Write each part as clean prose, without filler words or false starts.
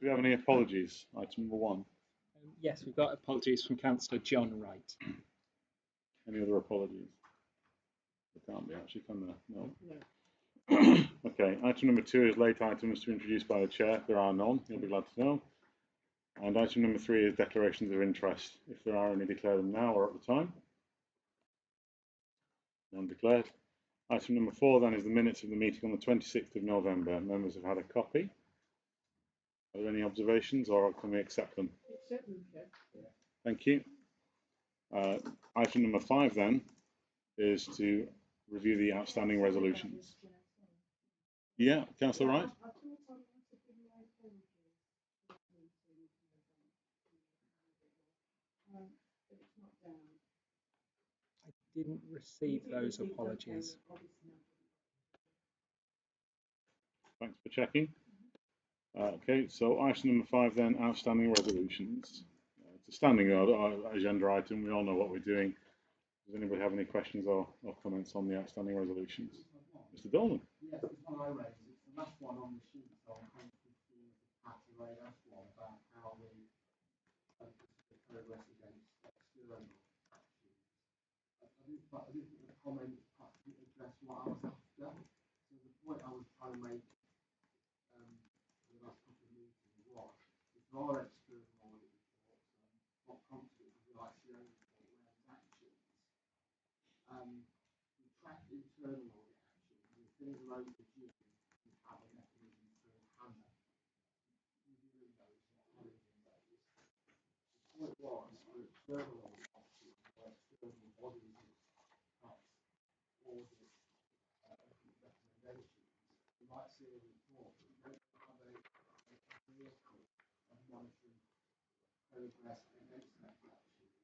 Do we have any apologies? Item number 1. Yes, we've got apologies from Councillor John Wright. Any other apologies? There can't be actually, can there? No. No. Okay, item number 2 is late items to introduce by the chair. There are none, you'll be glad to know. And item number 3 is declarations of interest. If there are any, declare them now or at the time. None declared. Item number 4 then is the minutes of the meeting on the 26th of November. Members have had a copy. Are there any observations or can we accept them? Accept them, yeah. Thank you. Item number 5 then is to review the outstanding resolutions. Yeah, Councillor Wright. I didn't receive those apologies. Thanks for checking. Okay, so item number 5 then, outstanding resolutions. It's a standing agenda item. We all know what we're doing. Does anybody have any questions or comments on the outstanding resolutions? Mr. Dolman. Yes, it's one I raised. It's the last one on the sheet on page 15 of the pattern I asked one about how we focus the progress against external actions. I didn't think the comment perhaps didn't address what I was after. So the point I was trying to make for the last couple of meetings was if there are external audit reports, what confident would you like to see a report where there's actions? We track internal audit actions, and if things are overdue, we have a mechanism to handle reviewing those and managing those. The point was for external audit actions or external bodies of perhaps audit recommendations, you might see a report, but you don't have a vehicle of monitoring progress against those actions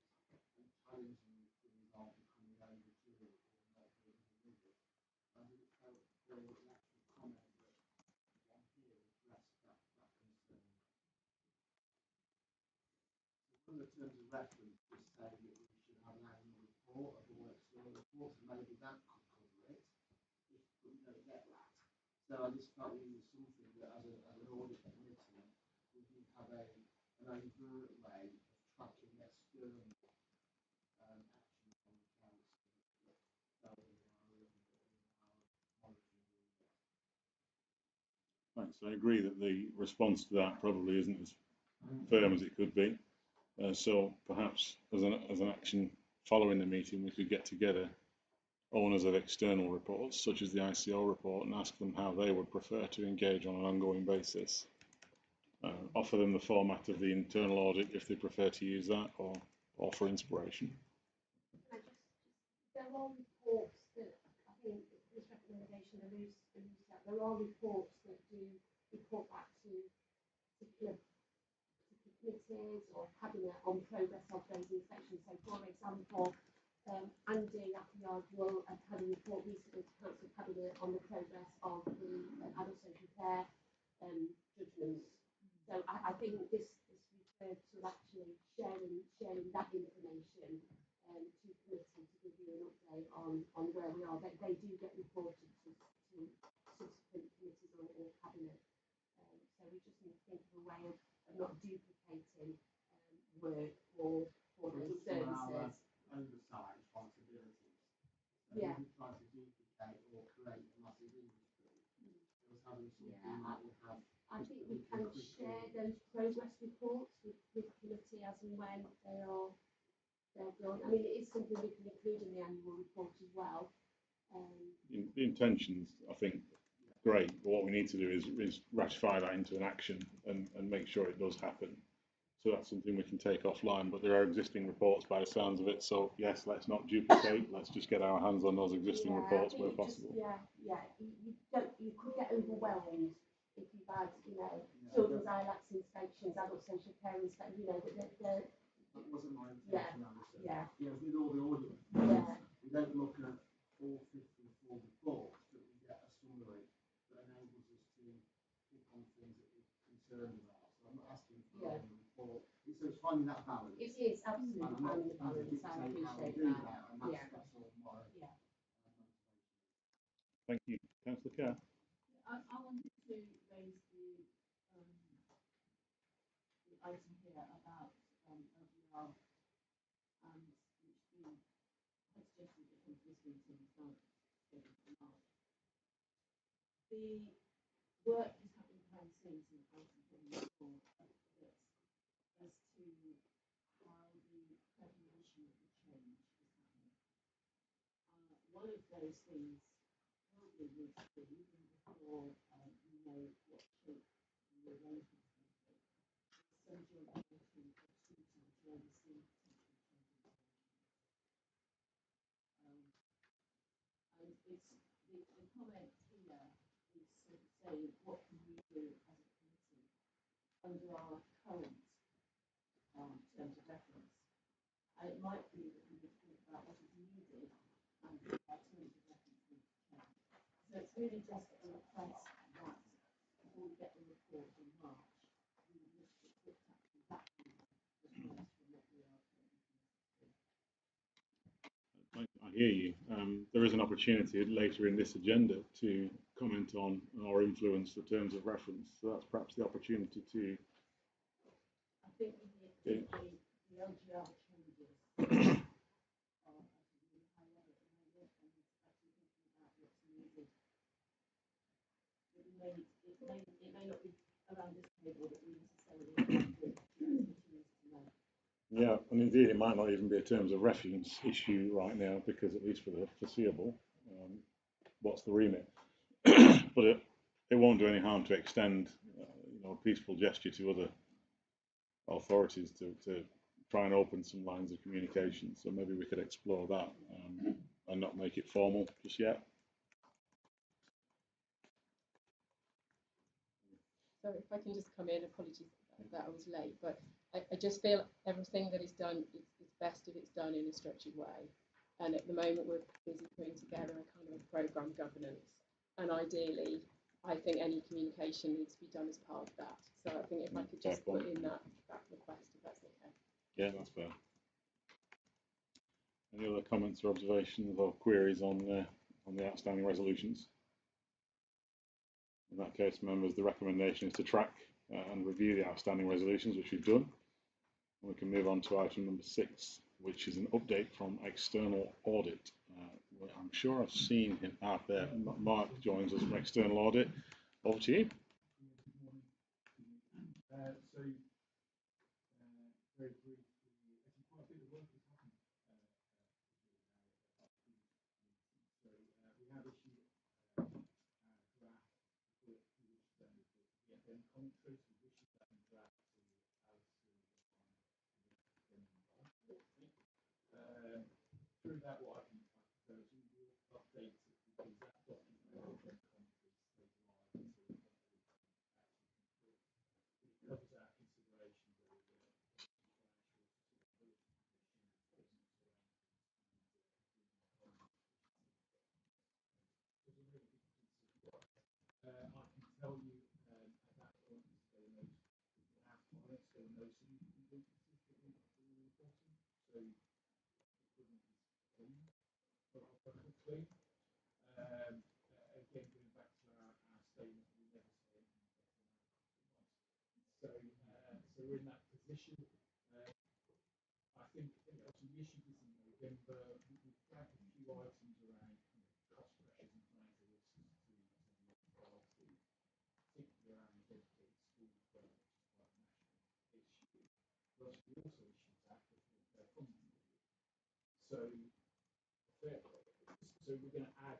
and challenging if things aren't becoming overdue or not being delivered. I didn't feel that the actual comment that one here addressed that concern. One of the terms of reference just saying that we should have an annual report of all external reports, and maybe that could cover it if we don't get that. So I just felt we need something that as an audit committee, we do have an overt way of tracking external actions on the council that fell within our monitoring remit. Thanks. I agree that the response to that probably isn't as firm as it could be. So perhaps as an action following the meeting, we could get together owners of external reports, such as the ICO report, and ask them how they would prefer to engage on an ongoing basis. Offer them the format of the internal audit if they prefer to use that, or offer inspiration. There are reports that, I think this recommendation alludes to that, there are reports that do report back to particular committees or cabinet on progress of those inspections. So for example, Andy Appleyard will have had a report recently to Council Cabinet on the progress of the adult social care judgments. So I think this refers to actually sharing that information to committee to give you an update on where we are. They do get reported to subsequent committees or cabinet. So we just need to think of a way of not duplicating work for those services. Oversight responsibilities. So yeah. We try to duplicate or create a massive industry. There was having something that would have. I think we can share those progress reports with committee as and when they're done. I mean, it is something we can include in the annual report as well. The intentions, I think, great. But what we need to do is ratify that into an action and make sure it does happen. So that's something we can take offline, but there are existing reports by the sounds of it. So yes, let's not duplicate. Let's just get our hands on those existing reports where possible. You could get overwhelmed if you've had, children's ILACs inspections, adult social care inspections, That wasn't my intention. Yeah. With all the audit, we don't look at all 54 reports, but we get a summary that enables us to pick on things that we're concerned about. So I'm not asking for a report. So it's finding that balance. It is absolutely finding the balance. I appreciate that. That's all my Thank you. Councillor Kerr. I wanted to raise the this meeting is not scheduled for March. The work is happening behind the scenes in the House and Government Board as to how the preparation of the change is happening. One of those things probably would be, even before you know what shape the arrangement is going to be, some joint working activity to oversee potential changes. And it's the comment here is sort of saying what can we do as a committee under our current terms of reference. And it might be that we would think about what is needed and our terms of reference need to change. So it's really just a request that before we get the report in March, we would look at exactly the points from what we are currently doing. I hear you. There is an opportunity later in this agenda to comment on or influence the terms of reference. So that's perhaps the opportunity to. I think the LGR changes are at a really high level at the moment, and actually thinking about what's needed. It may not be around this table that we necessarily have to know. Yeah, and indeed it might not even be a terms of reference issue right now, because at least for the foreseeable, what's the remit? But it won't do any harm to extend a peaceful gesture to other authorities to try and open some lines of communication. So maybe we could explore that and not make it formal just yet. So if I can just come in, apologies that I was late, but I just feel everything that is done is best if it's done in a structured way. And at the moment, we're busy putting together a kind of programme governance. And ideally, I think any communication needs to be done as part of that. So I think if I could just put in that request, if that's okay. Yeah, that's fair. Any other comments or observations or queries on the outstanding resolutions? In that case, members, the recommendation is to track and review the outstanding resolutions, which we've done. And we can move on to item number 6, which is an update from external audit. I'm sure I've seen him out there. Mark joins us from external audit. Over to you. Very briefly, actually quite a bit of work has happened. So we have issued a draft report which then the FM commentaries. We've issued that in draft to Alison through that, what I can propose, we will update it because that document FM commentaries stays live until the point that we can actually complete. It covers our considerations over the I can tell you at that point there were no significant weaknesses that we were reporting, so it wouldn't be clean, but I'll put it clean. Again, going back to our statement, we never say anything better than our compromise. So we're in that position. I think obviously we issued this in November. We flagged a few items around cost pressures and financial risks to the authority, particularly around dedicated school fund, which is quite a national issue. But we also issued that before their funding review. So we're going to add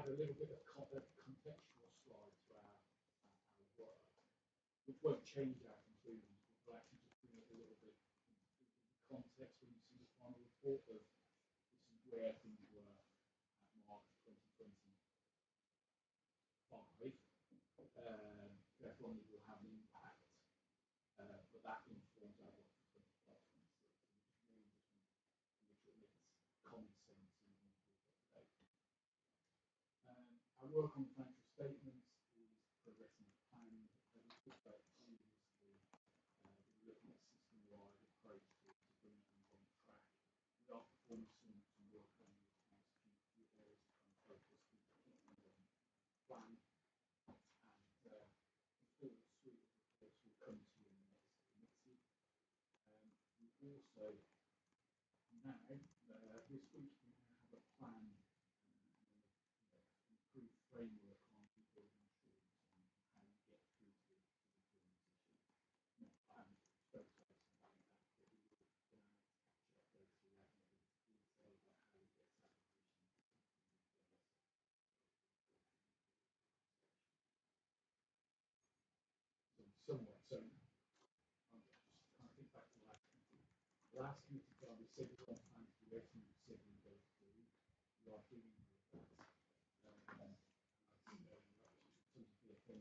a little bit of contextual slide to our work, which won't change our conclusions, but will actually just bring it a little bit into context when you see the final report of this is where things were at March 2025. Therefore, it will have an impact, but that informs our work for 2025-26. Which really just make sure it makes common sense and our work on financial statements is progressing as planned. As we talked about previously, we're looking at a system-wide approach to bringing things on track. We are performing some work on the accounts, a few areas to try and focus, particularly on plan, and the full suite of reports will come to you in the next committee. We also now, this week, we now have a Last week, we said we don't plan to do everything we said we were going to do. We are doing all of that. And just in terms of the FM position,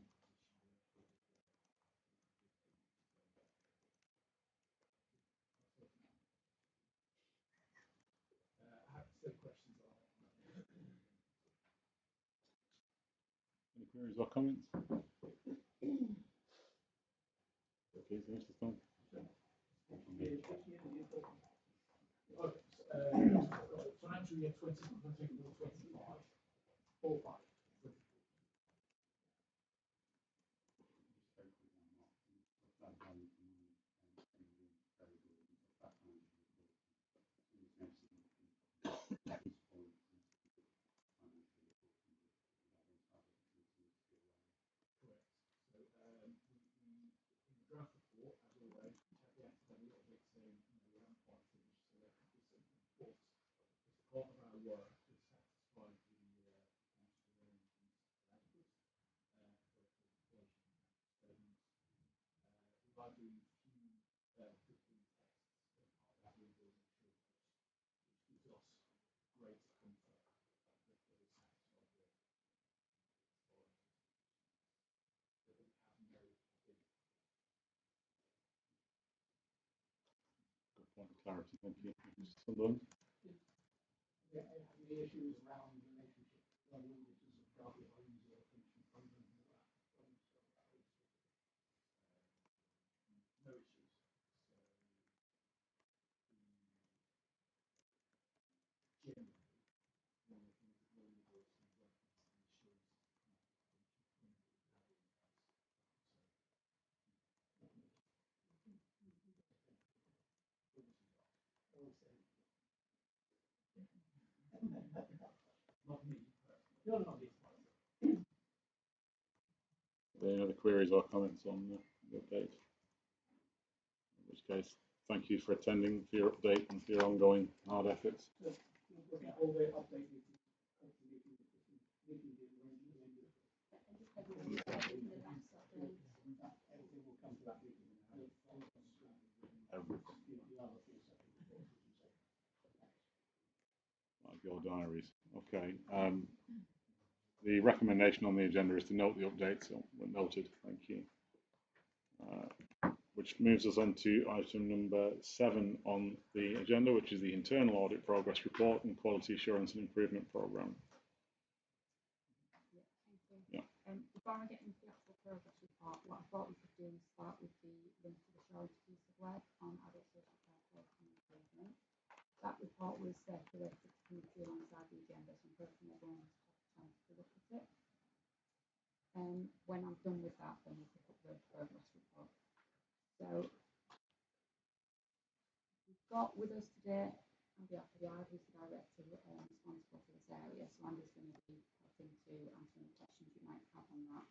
I have still questions on that. Any queries or comments? Okay, so Mr. Stone. Financial year 2024-25, 4-5. Correct. So we in the draft report, as always, caveated a little bit saying, we haven't quite finished, so there could be something. But as part of our work to satisfy the council arrangements output for qualification statements, we are doing a few cooking tests as part of that rebuilding assurance, which gives us greater comfort that we're satisfied with. That we have no Good point of clarity, thank you. Mr. Sunderland. Yeah, the issues around relationship, like all this is a private homes or pension fund and all that. no issues. So generally, one of the things that we're working on is insurance. Not me, no, not this one. Any other queries or comments on the update? In which case, thank you for attending, for your update and for your ongoing hard efforts. All the updated, hopefully, if you did arrangements. Everything will come to that meeting. Like your diaries. Okay. The recommendation on the agenda is to note the update, so noted. Thank you. Which moves us on to item number 7 on the agenda, which is the internal audit progress report and quality assurance and improvement programme. Yeah. Before I get into the actual progress report, what I thought we could do is start with the link to the assurance piece of work on adult social care quality and improvement. That report was circulated to the committee alongside the agenda, so I'm hoping everyone's had a chance to look at it. When I'm done with that, then we'll pick up the progress report. So we've got with us today Andy Appleyard, who's the director responsible for this area. So Andy's going to be helping to answer any questions you might have on that.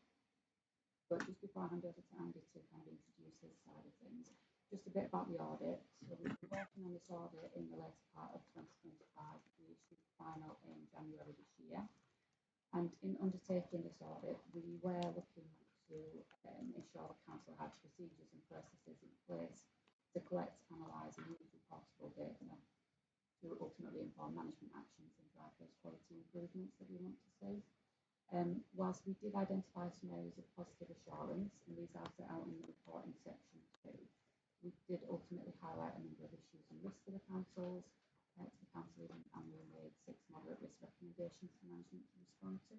But just before I hand over to Andy to kind of introduce his side of things, just a bit about the audit. So we've been working on this audit in the later part of 2025. We issued the final in January this year. And in undertaking this audit, we were looking to ensure the council had procedures and processes in place to collect, analyse and use reportable data to ultimately inform management actions and drive those quality improvements that we want to see. Whilst we did identify some areas of positive assurance, and these are set out in the report in section 2, we did ultimately highlight a number of issues and risks to the councils, and we made 6 moderate risk recommendations for management to respond to.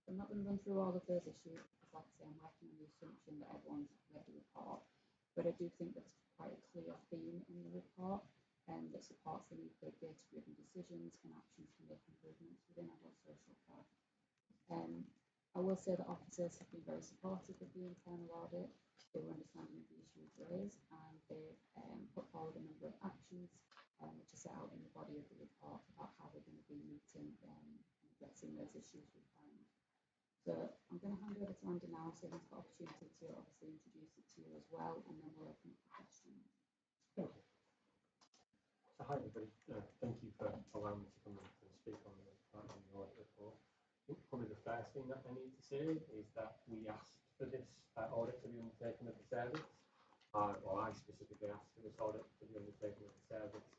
So I'm not going to run through all of those issues because, like I say, I'm working on the assumption that everyone's read the report, but I do think there's quite a clear theme in the report that supports the need for data-driven decisions and actions to make improvements within adult social care. I will say that officers have been very supportive of the internal audit. They were understanding of the issues raised, and they've put forward a number of actions which are set out in the body of the report about how we're going to be meeting and addressing those issues we found. So I'm going to hand over to Andy now, so he's got opportunity to obviously introduce it to you as well, and then we'll open up for questions. Thank you. So hi everybody, thank you for allowing me to come and speak on the audit report. I think probably the first thing that I need to say is that we asked for this audit to be undertaken of the service. or I specifically asked for this audit to be undertaken at the service.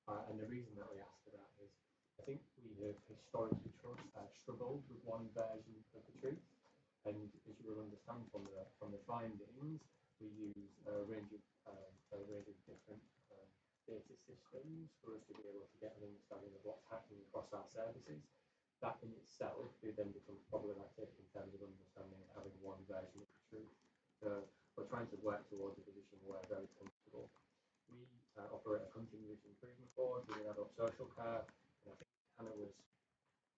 And the reason that we asked for that is I think we have historically struggled with one version of the truth. And as you will understand from the findings, we use a range of different data systems for us to be able to get an understanding of what's happening across our services. That in itself then becomes problematic in terms of understanding and having one version of the truth. So we're trying to work towards a position where we're very comfortable. We operate a continuous improvement board within adult social care, and I think Hannah was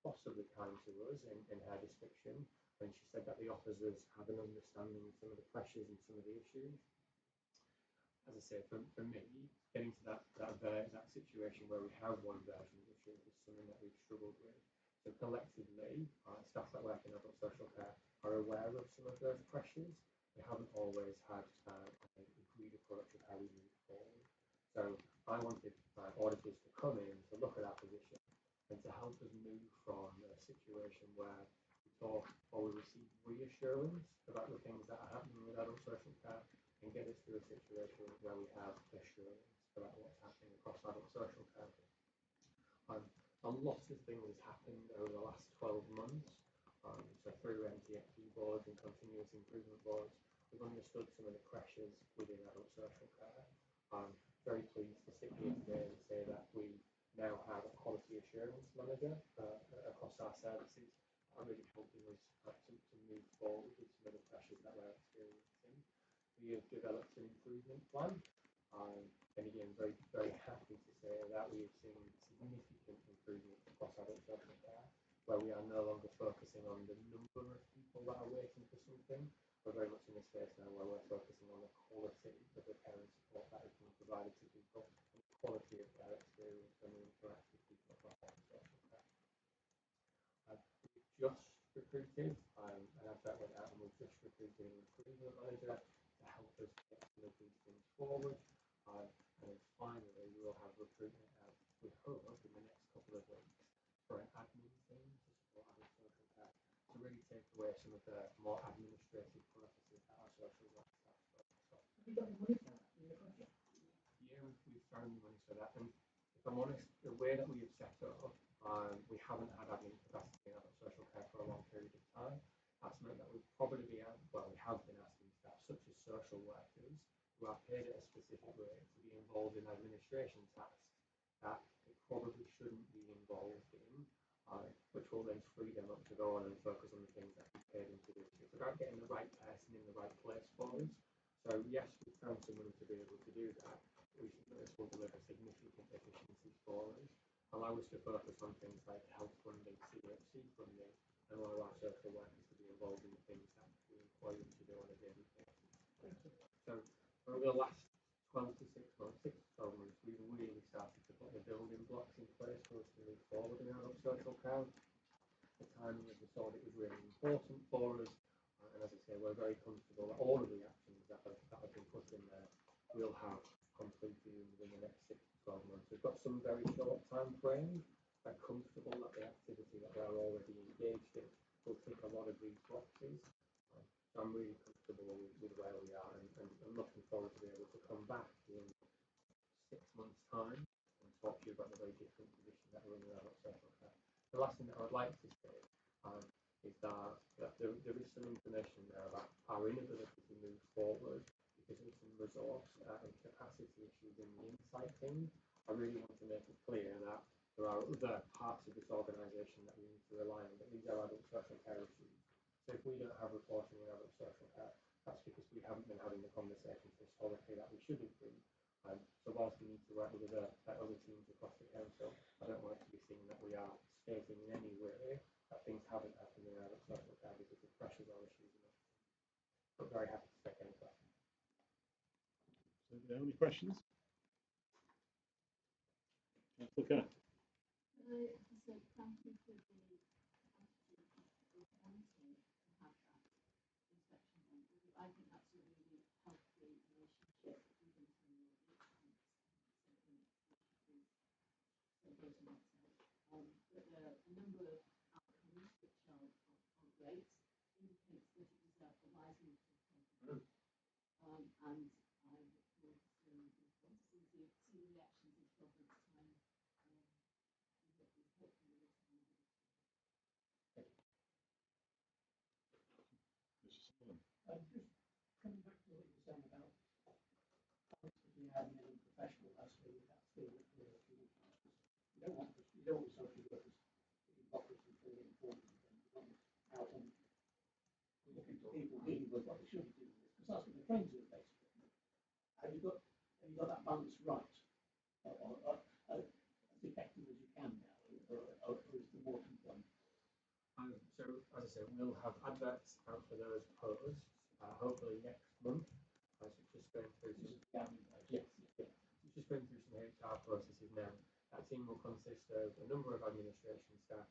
possibly kind to us in her description when she said that the officers have an understanding of some of the pressures and some of the issues. As I say, for me, getting to that situation where we have one version of the truth is something that we've struggled with. So collectively, staff that work in adult social care are aware of some of those pressures. We haven't always had an agreed approach of how we move forward. So I wanted auditors to come in to look at our position and to help us move from a situation where we talk or we receive reassurance about the things that are happening with adult social care and get us to a situation where we have assurance about what's happening across adult social care. A lot of things has happened over the last 12 months. So through MTFP boards and continuous improvement boards, we've understood some of the pressures within adult social care. I'm very pleased to sit here today and say that we now have a quality assurance manager across our services, really helping us to move forward with some of the pressures that we're experiencing. We have developed an improvement plan, and again, very, very happy to say that we have seen significant improvements across adult social care, where we are no longer focusing on the number of people that are waiting for something. We're very much in a space now where we're focusing on the quality of the care and support that is being provided to people and the quality of their experience when we interact with people across adult social care. We've just recruited, and as that went out, and we've just recruited an improvement manager to help us get some of these things forward. And then finally, we will have recruitment out, we hope, in the next couple of weeks for an admin team to support adult social care, to really take away some of the more administrative processes that our social work staff focus on. Have you got the money for that in the budget? Yeah, we've found the money for that. And if I'm honest, the way that we have set it up, we haven't had admin capacity in adult social care for a long period of time. That's meant that we've probably been, we have been asking staff, such as social workers, who are paid at a specific rate, to be involved in administration tasks that they probably shouldn't be involved in, which will then free them up to go on and focus on the things that we paid them to do. So it's about getting the right person in the right place for us. So yes, we found someone to be able to do that. We think that this will deliver significant efficiencies for us, allow us to focus on things like health funding, CHC funding, and allow our social workers to be involved in the things that we employ them to do on a daily basis. So over the last 12 to 12 months, we've really started to put the building blocks in place for us to move forward in adult social care. The timing of this audit was really important for us, and as I say, we're very comfortable that all of the actions that have been put in there will have completed within the next 6 to 12 months. We've got some very short time frames. We're comfortable that the activity that we're already engaged in will tick a lot of these boxes. So I'm really comfortable with where we are, and looking forward to be able to come back in 6 months' time and talk to you about the very different position that we're in adult social care. The last thing that I would like to say is that there is some information there about our inability to move forward because of some resource and capacity issues in the insight team. I really want to make it clear that there are other parts of this organisation that we need to rely on, but these are adult social care issues. So if we don't have reporting in adult social care, that's because we haven't been having the conversations historically that we should have been. So whilst we need to work with other teams across the council, I don't want it to be seen that we are stating in any way that things haven't happened in adult social care because of pressures or issues. But very happy to take any questions. So, are there any questions? Okay. So thank you for the attitude of wanting to have that inspection done, because I think that's a really healthy relationship within the audit, and something we should be celebrating ourselves. But there are a number of outcomes which are great, indicates that it was a wise move to have taken. And I Just coming back to what you were saying about balance between admin and professional, that's really that thing that you don't want social workers being boxers and feeling important, and you want them out and looking to people dealing with what they should be doing with, because that's what they're trained to do, basically. Have you got that balance right, as effective as you can now, or is there more to be done? So, as I said, we'll have adverts out for those posts, hopefully next month. So just going through some, yes, just going through some HR processes now. That team will consist of a number of administration staff,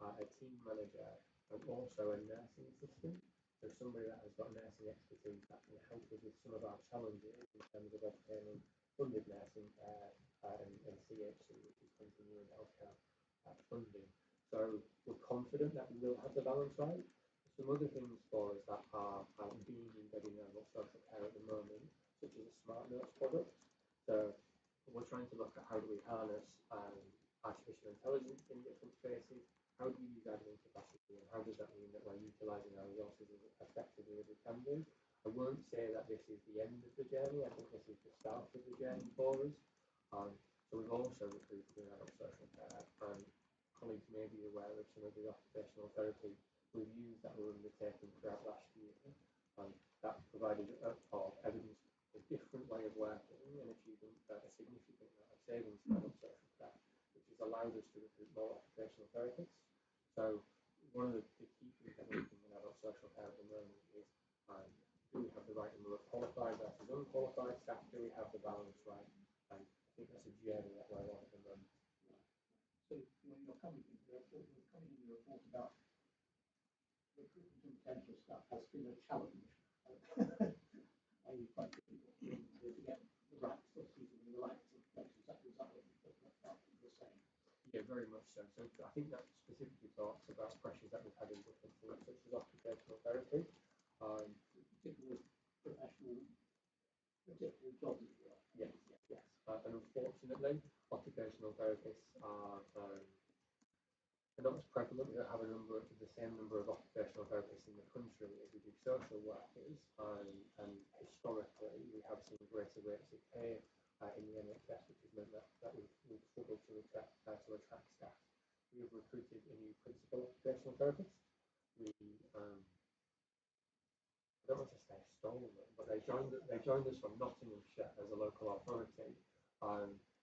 a team manager, and also a nursing assistant. So somebody that has got nursing expertise that can help us with some of our challenges in terms of obtaining funded nursing care and CHC, which is continuing healthcare funding. So we're confident that we will have the balance right. Some other things for us that are being embedded in adult social care at the moment, such as a smart notes product. So we're trying to look at how do we harness artificial intelligence in different spaces, how do we use admin capacity, and how does that mean that we're utilising our resources as effectively as we can do. I won't say that this is the end of the journey, I think this is the start of the journey for us. So we've also recruited in adult social care, and colleagues may be aware of some of the occupational therapy reviews that were undertaken throughout last year, and that provided evidence a different way of working and achieving a significant amount of savings for adult social care, which has allowed us to recruit more occupational therapists. So one of the key things that we're looking in adult social care at the moment is do we have the right number of qualified versus unqualified staff? Do we have the balance right? And I think that's a journey that we're on at the moment. So you're coming in your report about recruitment and potential staff has been a challenge. I.e. quite difficult to get the right sort of people in the right sort of places. Is that what you're saying? Yeah, very much so. So I think that specifically talks about pressures that we've had in different fields, such as occupational therapy. Particularly professional jobs as well. Yes. And unfortunately, occupational therapists are not as prevalent. We don't have the same number of occupational therapists in the country as we do social workers, and historically we have seen greater rates of pay in the NHS, which has meant that we've struggled to attract staff. We have recruited a new principal occupational therapist. I don't want to say stole them, but they joined us from Nottinghamshire as a local authority.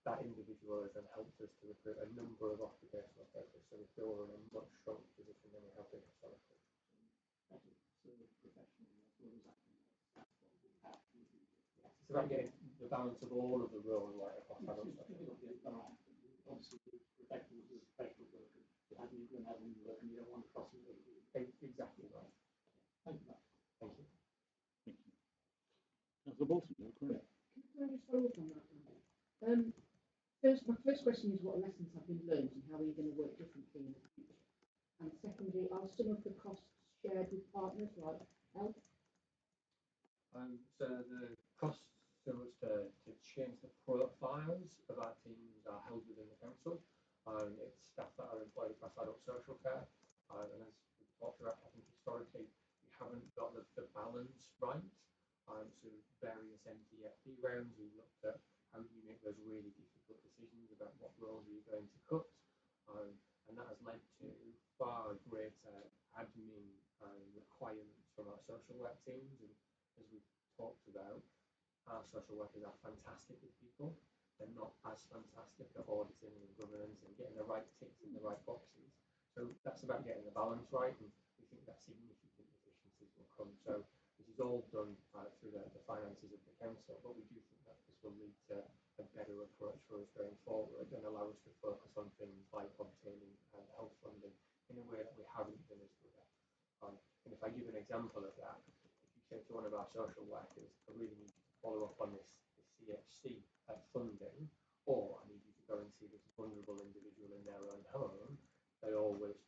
That individual has then helped us to recruit a number of occupational therapists, so we feel we're in a much stronger position than we have been historically. So professional, what does that mean? That's what we have to do. It's about getting the balance of all of the roles right across adult social care. Obviously, professionals are professional workers. Admin and admin work, and you don't want to cross them. Exactly right. Thank you. Thank you. Councillor Bolton, you're correct. Can I just follow up on that? My first question is what lessons have been learned and how are you going to work differently in the future? And secondly, are some of the costs shared with partners like health? So the costs so much to change the profiles of our teams are held within the council. It's staff that are employed across adult social care, and as we talked about, I think historically we haven't got the balance right. So various MTFP rounds, we looked at how do you make those really difficult decisions about what roles are you going to cut, and that has led to far greater admin requirements from our social work teams. And as we've talked about, our social workers are fantastic with people. They're not as fantastic at auditing and governance and getting the right ticks in the right boxes. So that's about getting the balance right, and we think that significant efficiencies will come. So this is all done through the finances of the council, but we do think that this will lead to a better approach for us going forward and allow us to focus on things like obtaining health funding in a way that we haven't been as good at. And if I give an example of that, if you say to one of our social workers, I really need you to follow up on this CHC funding, or I need you to go and see this vulnerable individual in their own home, they always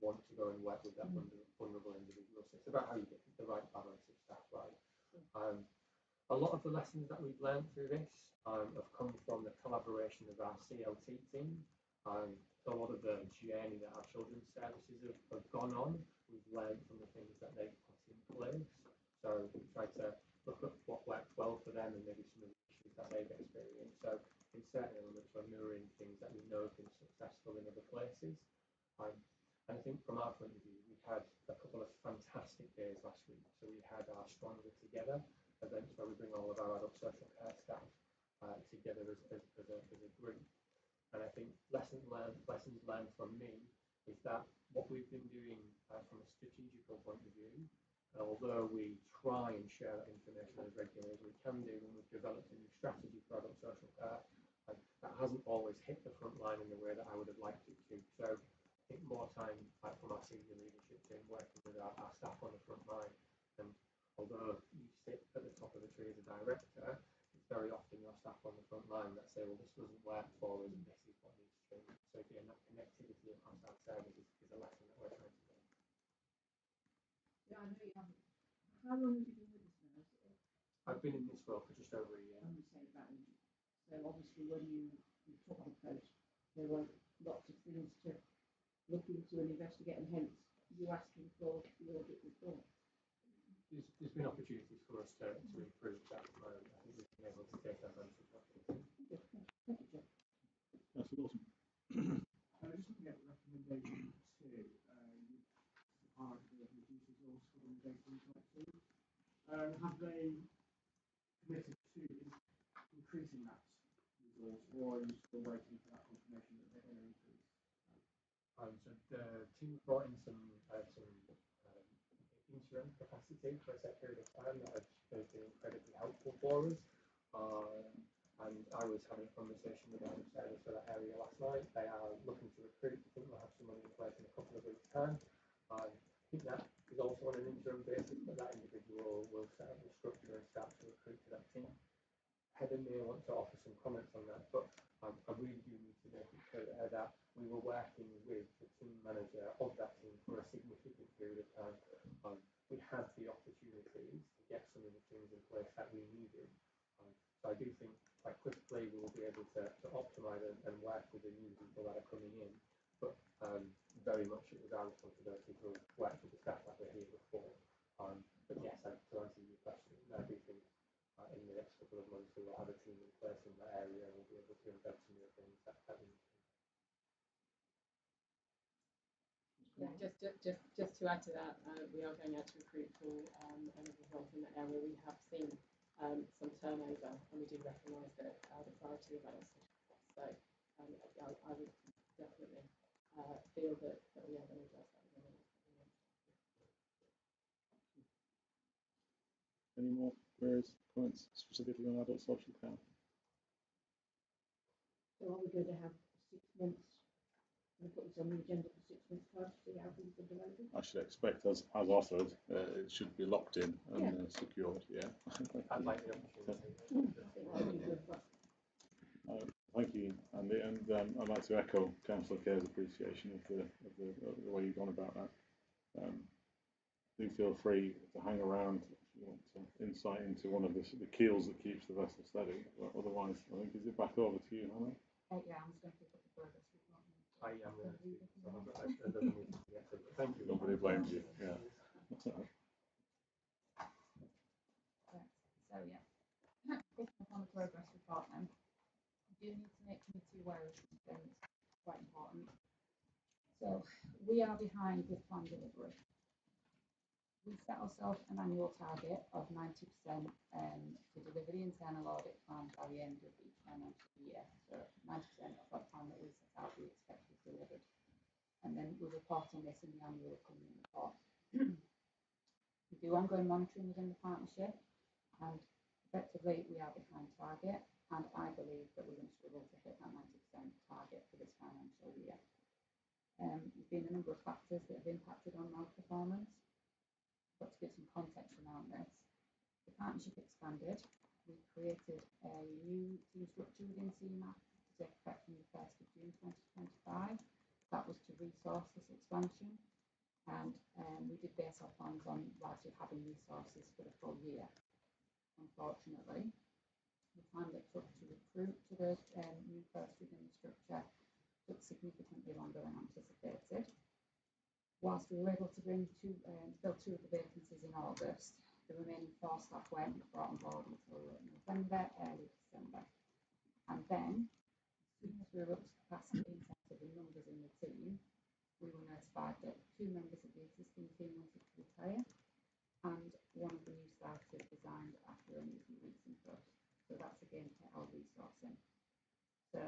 want to go and work with that vulnerable individual. So it's about how you get the right balance of staff right. A lot of the lessons that we've learned through this have come from the collaboration of our CLT team. So a lot of the journey that our children's services have gone on, we've learned from the things that they've put in place. So we try to look at what works well for them and maybe some of the issues that they've experienced. So in certain elements, we're mirroring things that we know have been successful in other places. And I think from our point of view, we had a couple of fantastic days last week. So we had our Stronger Together events where we bring all of our adult social care staff together as a group. And I think lessons learned from me is that what we've been doing from a strategical point of view, although we try and share that information as regularly as we can do when we've developed a new strategy for adult social care, that hasn't always hit the front line in the way that I would have liked it to. So I think more time from our senior leadership team working with our staff on the front line. And although you sit at the top of the tree as a director, it's very often your staff on the front line that say, well, this doesn't work for us and this is what needs to change. So again, that connectivity across our services is a lesson that we're trying to learn. Yeah, I know you haven't. How long have you been with us now? I've been in this role for just over a year. I'm say that. So obviously when you took on post, there were lots of things to look into and investigate, and hence you asking for the audit report. There's been opportunities for us to improve that. I think we've been able to take advantage of that. Thank you, Jeff. That's awesome. Just looking at recommendation 2, department reduce resource for the data insight team. Have they committed to increasing that resource, or are you still waiting for that confirmation that they're going to increase? So the team brought in some interim capacity for a set period of time that has been incredibly helpful for us. And I was having a conversation with our service for that area last night. They are looking to recruit. I think we'll have somebody in place in a couple of weeks' time. I think that is also on an interim basis, but that individual will set up the structure and start to recruit to that team. Heather may want to offer some comments on that, but I really do need to make it clear that we were working with the team manager of that team for a significant period of time. We had the opportunities to get some of the things in place that we needed. So I do think quite quickly we will be able to optimise and work with the new people that are coming in. But very much it was our responsibility to work with the staff that were here before. But yes, to answer your question, I do think in the next couple of months we will have a team in place in that area and we'll be able to embed some of the things that we need. Yeah, just to add to that, we are going out to recruit for another role in that area. We have seen some turnover, and we do recognise that the priority of adult social care. So I would definitely feel that we are going to address that within the next couple of months. Any more queries, comments specifically on adult social care? So are we going to have 6 months and put this on the agenda for 6 months time to see how things are developing? I should expect, as offered, it should be locked in and secured. Yeah. I'd like the opportunity. Thank you, Andy, and I'd like to echo Councillor Kerr's appreciation of the way you've gone about that. Do feel free to hang around if you want insight into one of the keels that keeps the vessel steady. But otherwise, I think is it back over to you, Hannah? Yeah, I'm just going to pick up the progress report. I am going to speak, so I've got thank you. Nobody blames you. Yeah. So yeah, picking up on the progress report now. We do need to make committee aware of some things, quite important. So we are behind with plan delivery. We set ourselves an annual target of 90% to deliver the internal audit plan by the end of each financial year. So 90% of that plan that we set out, we expect is delivered. And then we report on this in the annual coming report. We do ongoing monitoring within the partnership, and effectively we are behind target, and I believe that we're going to struggle to hit that 90% target for this financial year. There's been a number of factors that have impacted on our performance, but to give some context around this, the partnership expanded. We created a new team structure within CMAP to take effect from the 1st of June 2025. That was to resource this expansion, and we did base our plans on largely having resources for the full year. Unfortunately, the time that took to recruit to the new posts within the structure took significantly longer than anticipated. Whilst we were able to fill 2 of the vacancies in August, The remaining 4 staff weren't brought on board until November, early December. And then, as soon as we were up to capacity in terms of the numbers in the team, we were notified that 2 members of the existing team wanted to retire, and one of the new starters resigned after only a few weeks in post. So that's again to our resourcing. So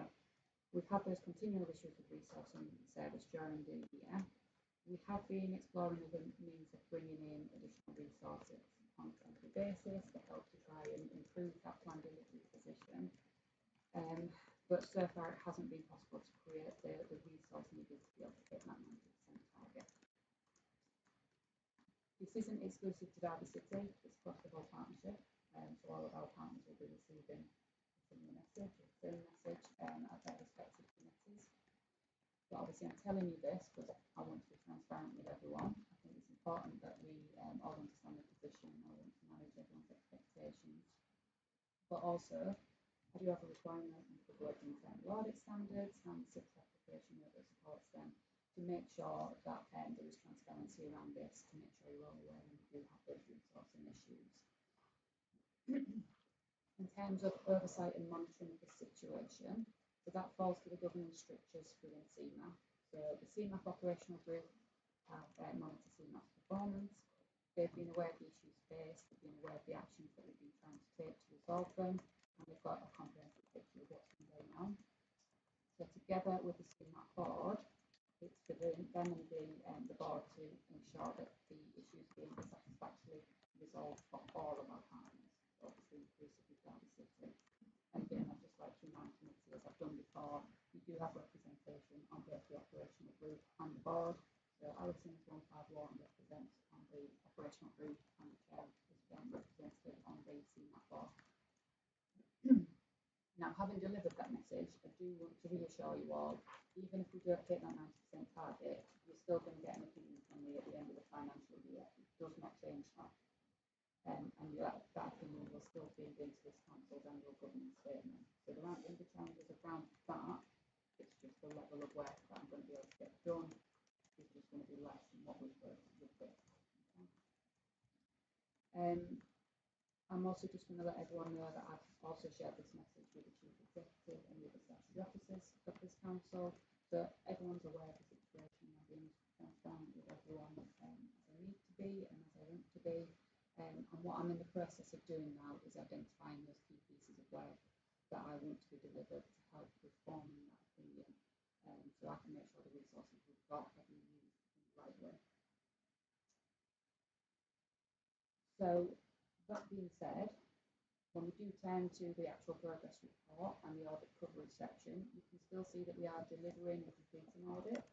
we've had those continual issues with resourcing the service during the year. We have been exploring other means of bringing in additional resources on a temporary basis to help to try and improve that planned delivery position. But so far it hasn't been possible to create the resource needed to be able to hit that 90% target. This isn't exclusive to Derby City, it's across the whole partnership, so all of our partners will be receiving a similar message, or the same message at their respective committees. But obviously I'm telling you this because I want to be transparent with everyone. I think it's important that we all understand the position. I want to manage everyone's expectations. But also, I do have a requirement in public internal audit standards and 6 application note that supports them to make sure that there is transparency around this, to make sure you're all aware when we do have those resourcing issues. In terms of oversight and monitoring of the situation, so that falls to the governance structures within CMAP. So the CMAP operational group have monitored CMAP's performance. They've been aware of the issues faced, they've been aware of the actions that we've been trying to take to resolve them, and they've got a comprehensive picture of what's been going on. So together with the CMAP board, it's for them and the board to ensure that the issues being satisfactorily resolved for all of our partners, obviously inclusive of Derby City. And again, I'd just like to remind committee, as I've done before, we do have representation on both the operational group and the board. So Alison is 151 represents on the operational group, and the chair is one representative on the CMAP board. Now, having delivered that message, I do want to reassure you all, even if we don't hit that 90% target, you're still going to get an opinion from me at the end of the financial year. It does not change that. And that opinion will still feed into this council's annual governance statement. So there aren't going to be challenges around that. It's just the level of work that I'm going to be able to get done is just going to be less than what we've worked with. Okay. I'm also just going to let everyone know that I've also shared this message with the Chief Executive and the other statutory officers of this council, so everyone's aware of the situation. I've been transparent with everyone as I need to be and as I want to be. And what I'm in the process of doing now is identifying those key pieces of work that I want to be delivered to help with forming that opinion, so I can make sure the resources we've got are being used in the right way. So, that being said, when we do turn to the actual progress report and the audit coverage section, you can still see that we are delivering and completing audits.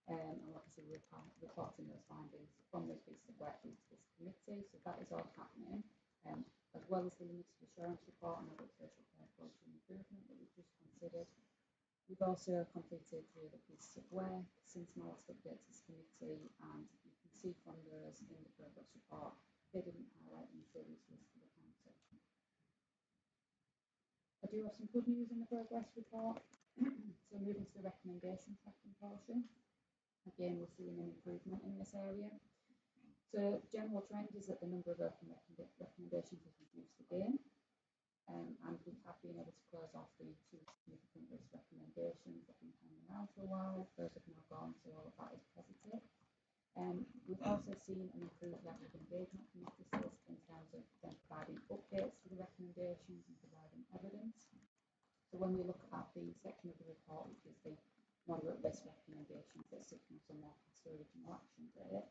And like I said, we're reporting those findings from those pieces of work into this committee. So that is all happening, as well as the limited assurance report and other social care quality improvement that we've just considered. We've also completed 3 other pieces of work since my last update to this committee, and you can see from those in the progress report, they didn't highlight any serious risk to the council. I do have some good news in the progress report. So moving to the recommendation tracking portion. Again, we're seeing an improvement in this area. So general trend is that the number of open recommendations has reduced again. And we have been able to close off the 2 significant risk recommendations that have been hanging around for a while. Those have now gone, so all of that is positive. We've also seen an improved level of engagement from officers in terms of them providing updates to the recommendations and providing evidence. So when we look at the section of the report, which is the moderate risk recommendations that 6 months or more past the original action date,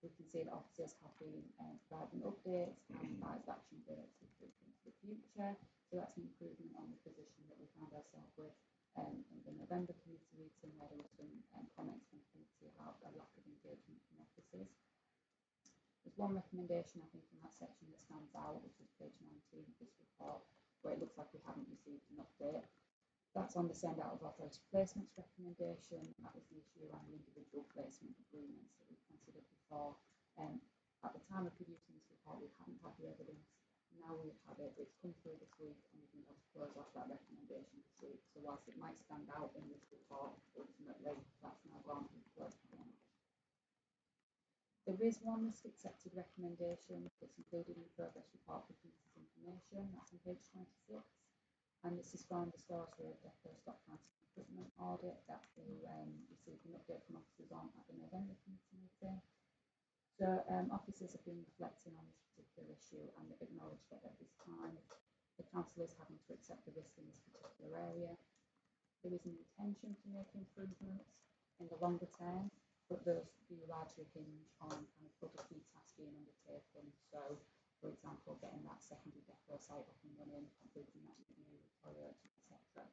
we can see that officers have been providing updates and revised action dates into the future. So that's an improvement on the position that we found ourselves with in the November committee meeting, where there were some comments from the committee about a lack of engagement from officers. There's one recommendation, I think, in that section that stands out, which is page 19 of this report, where it looks like we haven't received an update. That's on the send out of authority placements recommendation. That was the issue around the individual placement agreements that we considered before. At the time of producing this report, we hadn't had the evidence. Now we've had it, it's come through this week, and we've been able to close off that recommendation this week. So whilst it might stand out in this report, ultimately that's now gone and closed down. The there is one risk accepted recommendation that's included in the progress report for pieces information, that's on page 26. And this is from the stores road depot stock counting equipment audit that we received an update from officers on at the November committee meeting. So officers have been reflecting on this particular issue and they've acknowledged that at this time the council is having to accept the risk in this particular area. There is an intention to make improvements in the longer term, but those do largely hinge on kind of other key tasks being undertaken. So, for example, getting that secondary depot site up and running, completing that review with toilets, etc.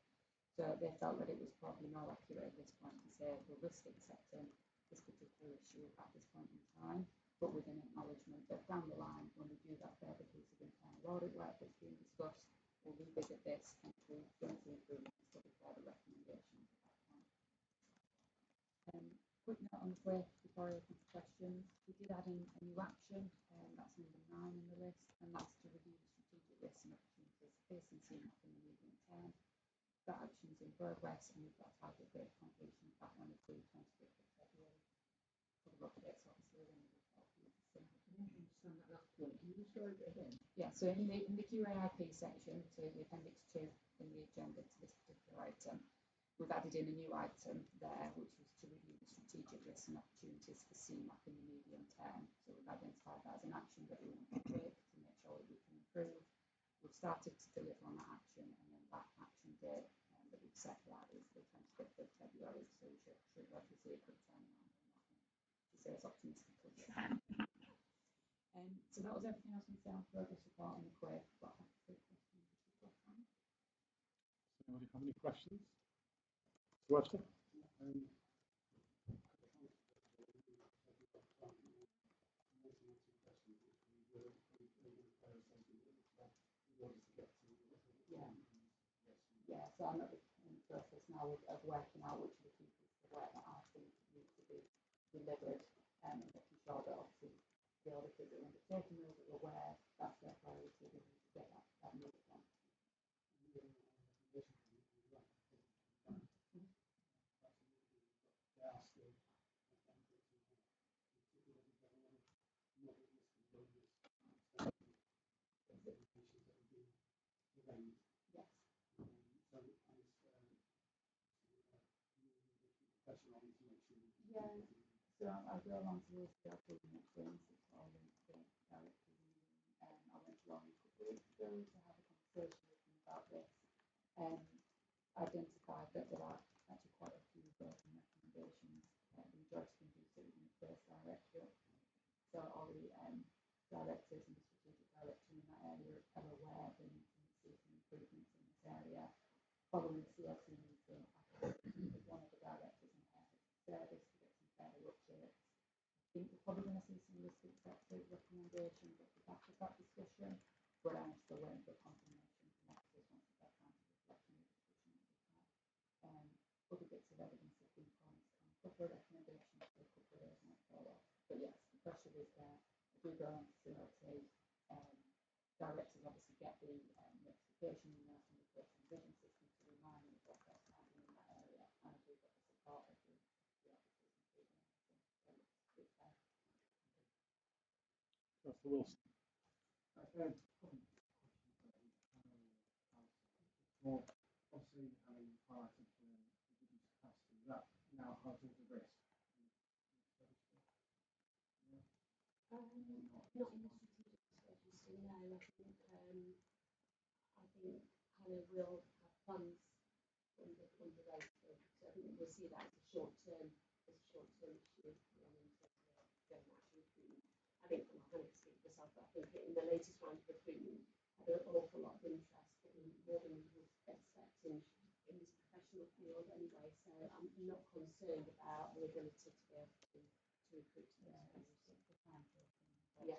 So they felt that it was probably more accurate at this point to say we'll risk accepting this particular issue at this point in time, but with an acknowledgement that down the line, when we do that further piece of internal audit work that's being discussed, we'll revisit this and we'll bring the improvements to the further recommendations at that point. Quick note on the quiz before I open to questions. We did add in a new action, that's number 9 on the list, and that's to review the strategic risks and opportunities facing CMAP in the medium term. That action is in progress and we've got a target date of completion of that one of the 25th of February. Other updates obviously when we report for you to see. I didn't understand that last point. Can you just go over it again? Yeah, so in the QAIP section, so the appendix 2 in the agenda to this particular item, we've added in a new item there, which was to review the strategic risks and opportunities for CMAP in the medium term. So we've identified that as an action that we want to take to make sure that we can improve. We've started to deliver on that action, and then that action date that we've set for that is the 25th of February. So we should hopefully see a quick turnaround on that one. To say it's optimistically. So that was everything else we said on progress report and the quiz. But I have to take questions if you've got them. Does anybody have any questions? Webster? Yeah, so I'm at in the process now of working out which of the pieces of work that I think need to be delivered and making sure that obviously the auditors that are undertaking those that are aware that's their priority, they need to get that moved on. Yes. Yeah, so I'll go along to the CRP next Wednesday for the director meeting. I went along a couple of weeks ago to have a conversation with them about this. Identified that there are actually quite a few broken recommendations. The majority can do so in the first directorate. So all the directors and the strategic director in that area are aware that we need to see some improvements in this area. Following the CLC meeting, I with one of the directors and head of service to get some further updates. I think we're probably going to see some risk accepted recommendations off the back of that discussion, but I'm still waiting for confirmation from officers once they've had time to reflect on the discussion that we've had. Other bits of evidence have been promised on a couple of recommendations for a couple of days might follow. But yes, the pressure is there. I do go on to CLT. Directors obviously get the notification emails from the person vision system to remind them of what they're finding in that area, and I do get the support of the officers including everything. So it's there. That's the Wilson. Well, obviously, having highlighted the reduced capacity, that now highlights the risk. Not in the strategic strategy, no. I think kind of we'll have funds from the rating. So I think we'll see that as a short-term issue rather than going actually recruitment. I think I'm not going to speak for myself, but I think in the latest round of recruitment, had an awful lot of interest, more than we was expecting in this professional field anyway. So I'm not concerned about the ability to be able to recruit to those posts. Yeah.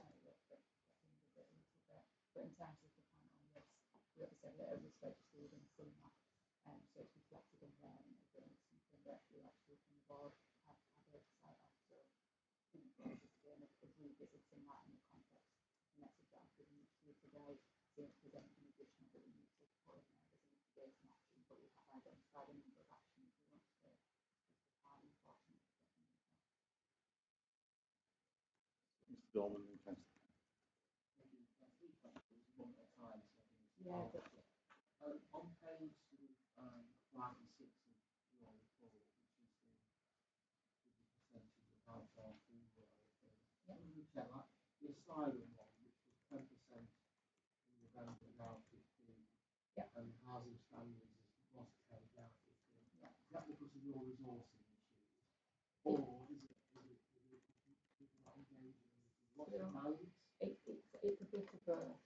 But in terms of the plan on risk, we obviously have a risk register within CMAP, so it's reflected in there, and it's something that we actually from the board have oversight of. So in the process again of revisiting that in the context, the message that I've given you today, seeing if there's anything additional that we need to put in there as a mitigating action, but we have identified a number of actions we want to take as the part, unfortunately. Dorman and Councillor. Three questions, one at a time. So I think it's Yeah, but on page sort of 5 and 6 of your report, which is the percentage of household food welfare. Yeah. Can you check that? The asylum one, which was 10% in November, now 15%. Yeah. And housing standards was 10, now 15%. Yeah. Is that because of your resourcing issues? Or is it people not engaging with you? What's the balance? it's a bit of both.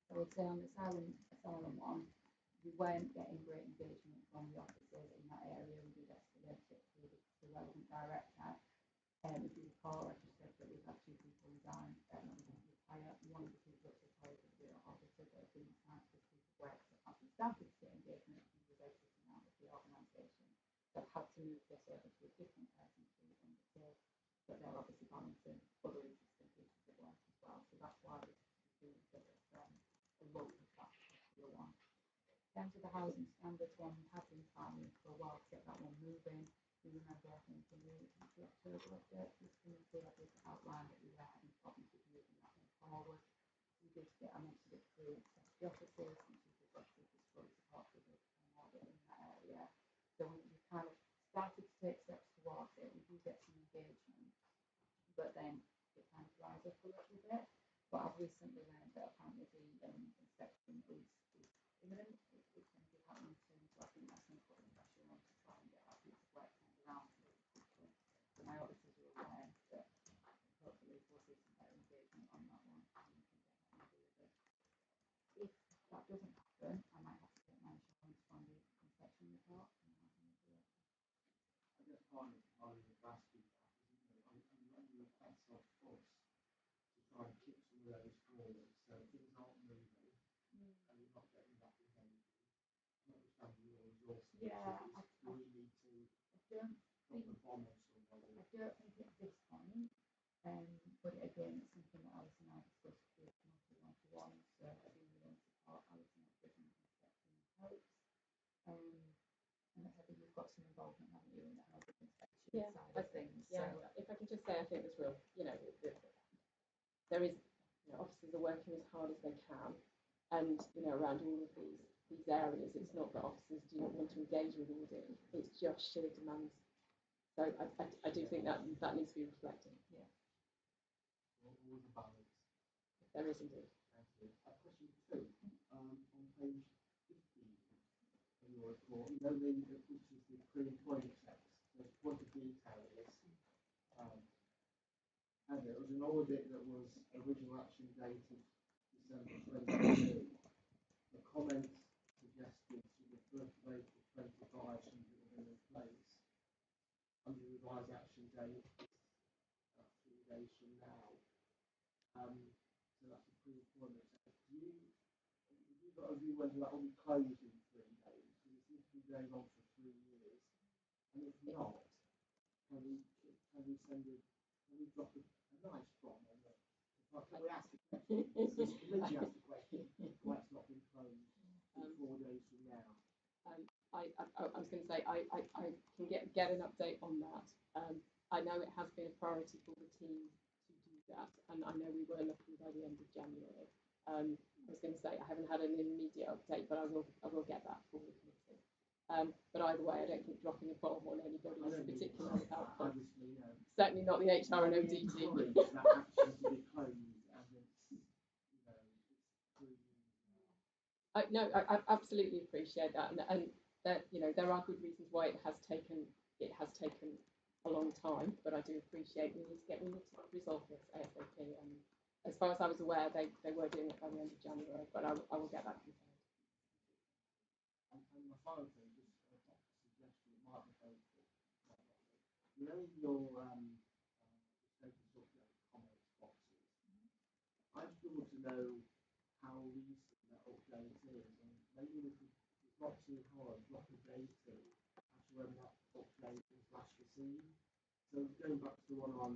I would say on the asylum one, we weren't getting great engagement from the officers in that area. We did escalate it to the relevant director. If you recall, I just said that we've had 2 people resign, retire. One of the people that's retired is the officer that has been assigned to this piece of work that actually started to get engagement. He was exiting out of the organisation. They've had to move this over to a different person to undertake, but they're obviously balancing other existing pieces of work as well. So that's why we're doing a bit of a look at that particular one. In terms of the housing standards one, we have been planning for a while to get that one moving. You remember, I think in the October update, this committee, I did outline that we were having problems with moving that one forward. We did get, I mentioned it through the officers and chief executive was fully supportive of an audit in that area. So we kind of started to take steps towards it. We do get some engagement, but then it kind of dries up a little bit. But I've recently learned that apparently the inspection is imminent. It's going to be happening soon, so I think that's going to put the pressure on to try and get that piece of work turned around really quickly. So my auditors are aware that hopefully we'll see some better engagement on that one and we can get that one delivered. If that doesn't happen, I might have to take my insurance from the inspection report and have them do it. I guess part of the basket and the request of us to try and kick some of those forward, so things aren't moving and you're not getting that engagement. Notwithstanding your resources, Yeah, do we need to I don't drop the bomb on somebody? I don't think at this point, but again, it's something that Alice and I discussed with monthly one-to-one, so I do really support Alice and I've given inspection helps. And I think you've got some involvement, haven't you, in the health inspection side of things? Yeah, So, if I can just say, I think there's real, there is, officers are working as hard as they can, and around all of these areas, it's not that officers do not want to engage with audit; it's just sheer demands. So I do think that needs to be reflected. yeah. Always a balance. There is indeed. Thank you. Question 2, on page 15 of your report, which is the pre-employment checks. There's a point of detail in this. And it was an audit that was original action dated December 2022. The comments suggested to the 1st of April 25 something had been in place. Under the revised action date, 3 days from now. So that's a pre-employment check. Have you got a view whether that will be closed in 3 days? Because it seems to be going on for 3 years. And if not, can we drop a nice bomb on it? Can we ask the question? This committee asked the question why it's not been closed in 4 days from now. I was going to say I can get an update on that. I know it has been a priority for the team to do that, and I know we were looking by the end of January. I was going to say I haven't had an immediate update, but I will get that for the committee. But either way, I don't think dropping a bomb on anybody is particularly helpful. Certainly not the HR and OD team. No, I absolutely appreciate that, and that there are good reasons why it has taken a long time, but I do appreciate we need to resolve this ASAP. And as far as I was aware, they were doing it by the end of January, but I will get that confirmed. And my final thing, just a suggestion, it might be helpful. In your status update comments boxes, I struggle to know how recent that update is, and maybe it's not too hard, drop a date in as to when that update was last received. So going back to the one on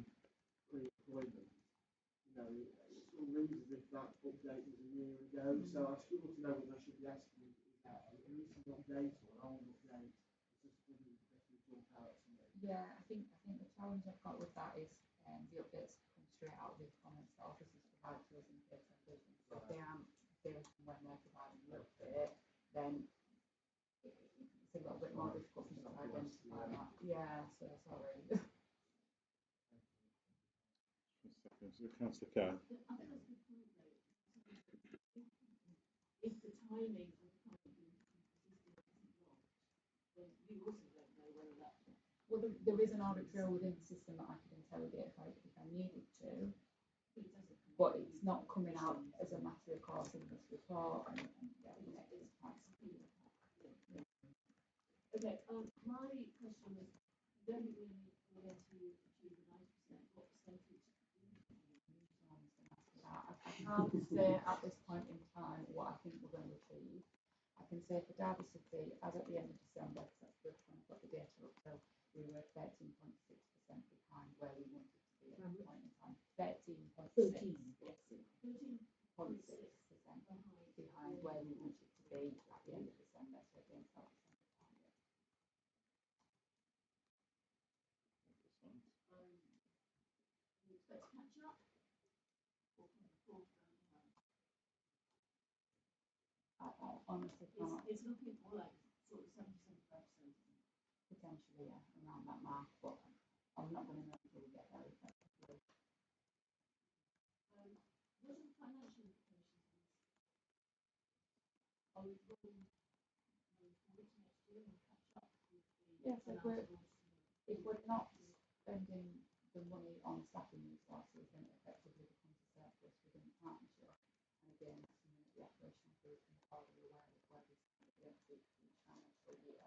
pre-employment, it still reads as if that update was a year ago. So I struggle to know whether I should be asking a recent update or an old update. It just doesn't jump out to me. Yeah, I think the challenge I've got with that is the updates come straight out of these comments that officers provide to us in case of vision. So if they aren't there when they're providing the update, then it's a little bit more difficult for us to identify that. Yeah, so sorry. So Councillor Kerr. I think that's a good point though. If the timing of the kind of system isn't wrong, then you also don't know whether that. Well, there is an audit trail within the system that I could interrogate if I needed to, but it's not coming out as a matter of course in this report. And yeah, it's quite speedy. Yeah. Okay, my question was, you don't think we're going to achieve the 90%, what percentage? I can't say at this point in time what I think we're going to achieve. I can say for Derby City, as at the end of December, because that's when I've got the data up till, we were 13.6% behind where we wanted to be at that point in time. 13.6%. 13.6% behind where we wanted to be at the end of December, so against that December target. You expect to catch up? I honestly can't. It's looking more like sort of 70-75%. Potentially, yeah, around that mark, but I'm not going to know until we get there. What are the financial implications of this? Are we going forward to next year and catch up with the Yes, if we're not spending the money on staffing resources, then it effectively becomes a surplus within the partnership. And again, that's something that the operational group and the board are aware of where we stand at the end of each financial year.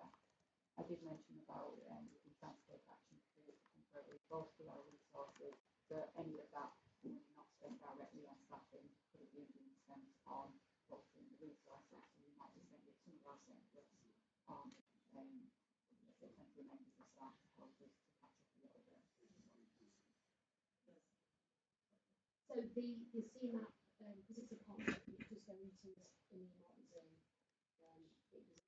I did mention about if we can't take action to temporarily bolster our resources, that any of that money not spent directly on staffing could have been spent on bolstering the resources. So we might be spending some of our surplus on temporary members of staff to help us to catch up a little bit. So the CMAP, because it's a partnership, it's just going to in the Martin it was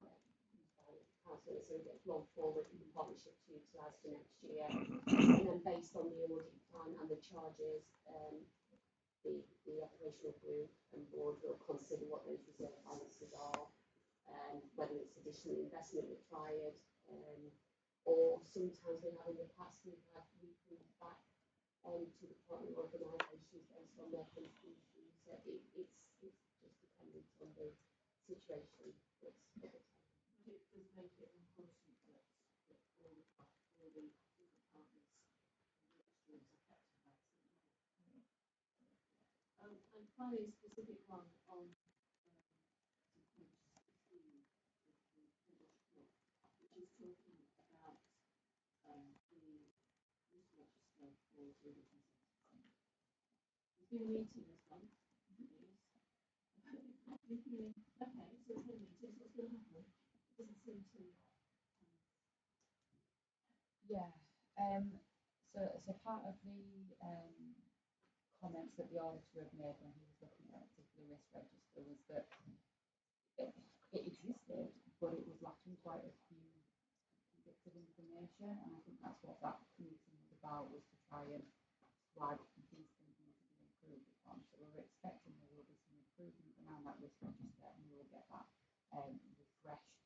council, so it gets rolled forward in the partnership to utilise for next year. And then based on the audit plan and the charges, the operational group and board will consider what those reserve balances are, whether it's additional investment required, or sometimes we have in the past we've had refunds back to the partner organisations based on their contributions. So it's just dependent on the situation that's at the time. It does make it important that all the partners and work streams are kept at that. And finally, a specific one on point 16 of the English book, which is talking about the use register for legal consultancy. There's been a meeting this month. Okay, so it's been a meeting, so what's going to happen? It doesn't seem to. Yeah. So part of the comments that the auditor had made when he was looking at a particular risk register was that it existed, but it was lacking quite a few bits of information, and I think that's what that meeting was about, was to try and flag these things need to be improved upon. So we're expecting there will be some improvement around that risk register, and we will get that refreshed,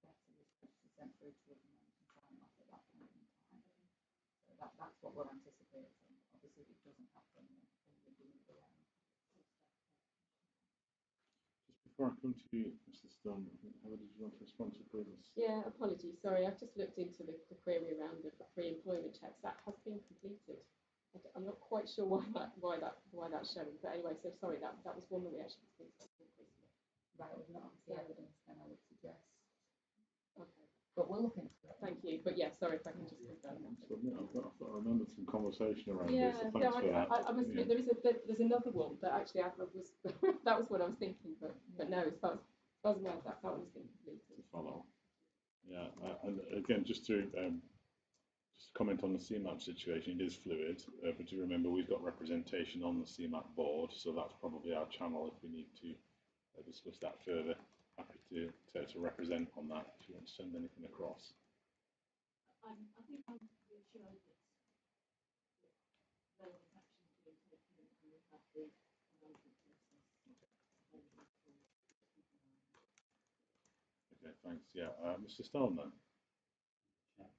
better risk register sent through to us, and then we can sign off at that point in time. So that's what we're anticipating. Obviously, if it doesn't happen, then we'll be moving around. Just before I come to you, Mr. Stone, how did you want to respond to previous? Yeah, apologies. Sorry, I've just looked into the query around the pre-employment checks. That has been completed. I'm not quite sure why that's showing, but anyway, so sorry, that was one that we actually completed. Right, we've not the evidence, then I would suggest. Okay. But we'll look into it. Thank you. But yeah, sorry if I can just confirm that. I remember some conversation around Yeah, this, so thanks for that. I must admit, there's another one that actually I was that was what I was thinking, but no, as far as that one has been completed. To follow. Yeah, and again, just to comment on the CMAP situation, it is fluid, but do remember we've got representation on the CMAP board, so that's probably our channel if we need to discuss that further. Happy to represent on that if you want to send anything across. I think I'm reassured that relevant action is being Okay, thanks. Yeah, Mr. Stone then. Check,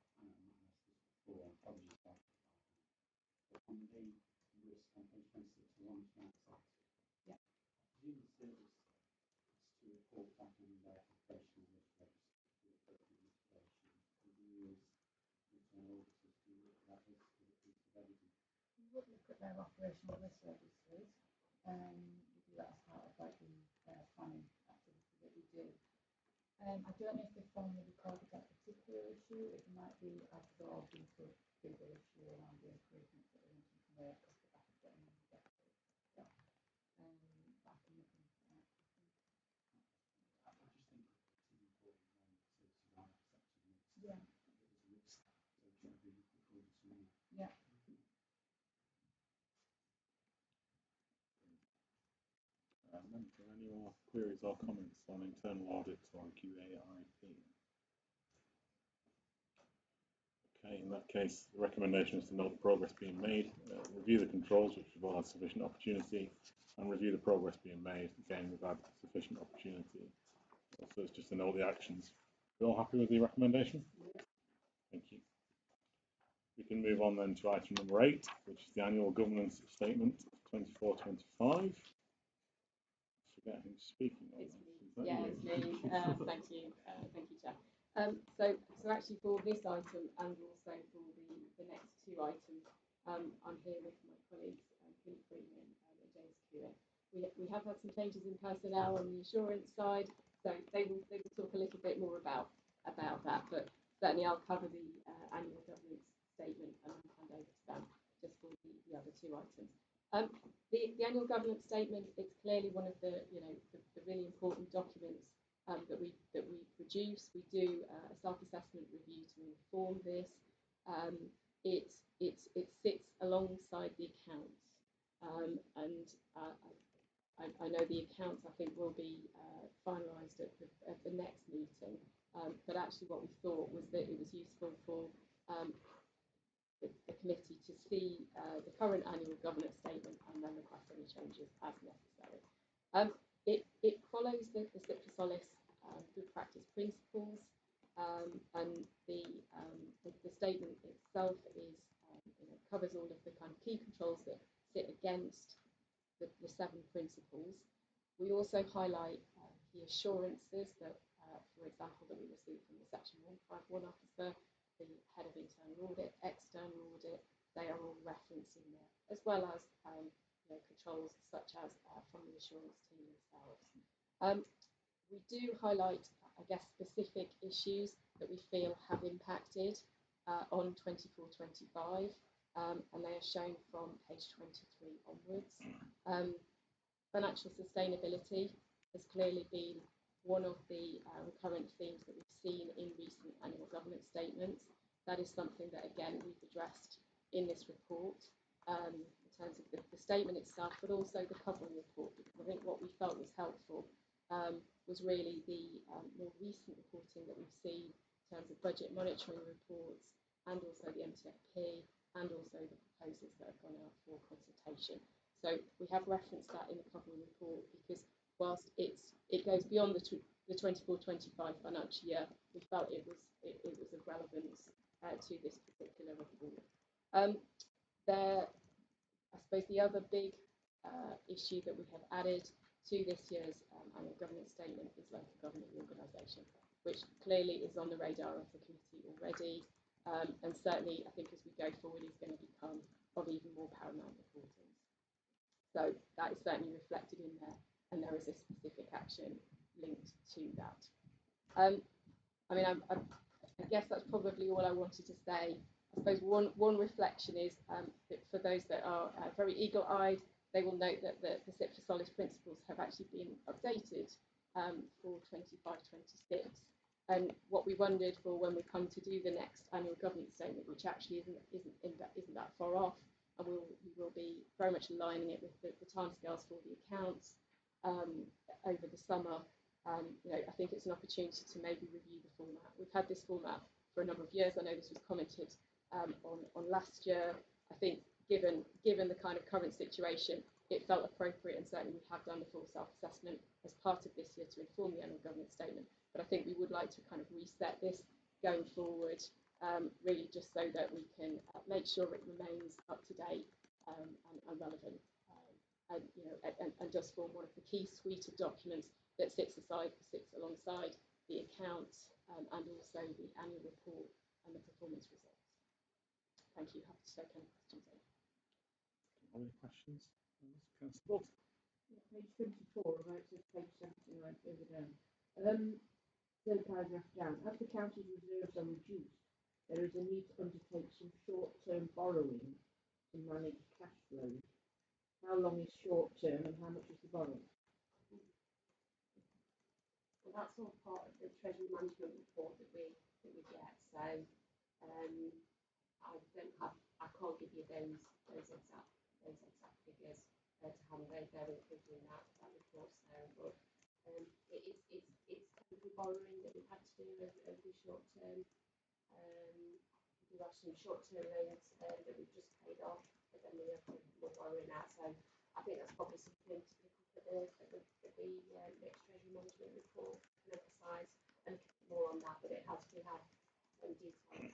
before, I'm probably about, but on the risk on page 26, the one that's active. Yeah. Presume the service is to report back on their operational risk register to the appropriate mitigation. And we use internal auditors to look at that risk as a piece of evidence. We would look at their operational risk registers. We do that as part of like the planning activity that we do. I don't know if they formally recorded that particular issue. It might be absorbed into a bigger issue around the improvements that we're wanting to make off the back of getting them better. Yeah. But I can look into that. I just think it's an important one to surround accepted risk. Yeah. There's a risk, so it should be recorded somewhere. Yeah. Members, are there any more queries or comments on internal audits or QAIP? Okay, in that case, the recommendation is to note the progress being made, review the controls, which we've all had sufficient opportunity, and review the progress being made. Again, we've had sufficient opportunity. So it's just to note the actions. You all happy with the recommendation? Thank you. We can move on then to item number 8, which is the annual governance statement 24-25. Forget who's speaking on It's this. me. Is that Yeah, you? it's me. Thank you, Chair. So actually for this item and also for the next two items, I'm here with my colleagues, Philip Freeman and James Kewitt. We have had some changes in personnel on the assurance side, so they will talk a little bit more about that. But certainly I'll cover the annual governance statement and I'll hand over to them just for the other two items. The annual governance statement, it's clearly one of the really important documents that we produce. We do a self-assessment review to inform this. It sits alongside the accounts, and I know the accounts I think will be finalised at the next meeting. But actually, what we thought was that it was useful for the committee to see the current annual governance statement and then request any changes as necessary. It follows the Citra good practice principles, and the statement itself is covers all of the kind of key controls that sit against the 7 principles. We also highlight key assurances that, for example, that we received from the Section 151 officer, the head of internal audit, external audit. They are all referenced in there, as well as controls such as from the assurance team themselves. We do highlight, I guess, specific issues that we feel have impacted on 24-25, and they are shown from page 23 onwards. Financial sustainability has clearly been one of the recurrent themes that we've seen in recent annual governance statements. That is something that, again, we've addressed in this report in terms of the statement itself, but also the covering report, because I think what we felt was helpful was really the more recent reporting that we've seen in terms of budget monitoring reports and also the MTFP and also the proposals that have gone out for consultation. So we have referenced that in the covering report because whilst it goes beyond the 24-25 financial year, we felt it was of relevance to this particular report. I suppose the other big issue that we have added to this year's annual governance statement is local government organisation, which clearly is on the radar of the committee already, and certainly I think as we go forward is going to become of even more paramount importance. So that is certainly reflected in there, and there is a specific action linked to that. I guess that's probably all I wanted to say. I suppose one reflection is that for those that are very eagle-eyed, they will note that the Citra Solis principles have actually been updated for 25-26. And what we wondered for when we come to do the next annual governance statement, which actually isn't that far off, and we will be very much aligning it with the timescales for the accounts over the summer. I think it's an opportunity to maybe review the format. We've had this format for a number of years. I know this was commented on last year. I think given the kind of current situation, it felt appropriate, and certainly we have done the full self-assessment as part of this year to inform the annual government statement. But I think we would like to kind of reset this going forward, really just so that we can make sure it remains up to date and relevant, and just form one of the key suite of documents that sits alongside the accounts and also the annual report and the performance results. Thank you. Happy to take any questions. Any questions? Councillor Bolton. Yeah, page 24, right, so page 17, right further down. Third paragraph down. As the county's reserves are reduced, there is a need to undertake some short-term borrowing to manage cash flows. How long is short-term and how much is the borrowing? Well, that's all part of the treasury management report that we get. So I can't give you those exact figures to hand. They're included in that report there. But it's temporary borrowing that we've had to do over the short term. We have some short term loans that we've just paid off, but then we have more borrowing out. So I think that's probably something to pick up at the next treasury management report and emphasise a little bit more on that. But we have detail on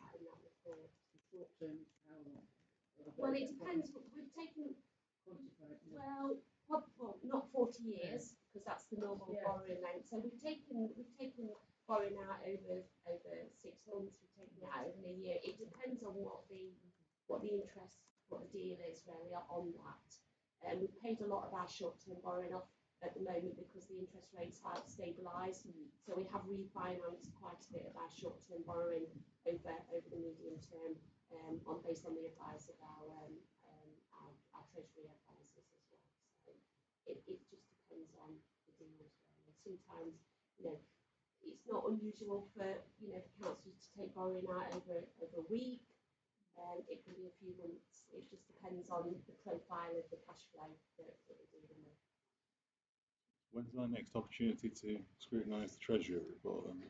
that in that report. Short term, how long? Well, it depends. We've taken, well, not 40 years, because that's the normal borrowing length. So we've taken borrowing out over 6 months. We've taken it out over a year. It depends on what the interest, what the deal is really on that. We've paid a lot of our short-term borrowing off at the moment because the interest rates have stabilised. So we have refinanced quite a bit of our short-term borrowing over the medium term, based on the advice of our treasury advisors as well. So it just depends on the deals really. Sometimes, it's not unusual for councils to take borrowing out over a week. It can be a few months. It just depends on the profile of the cash flow that we're dealing with. When's our next opportunity to scrutinise the Treasury report then?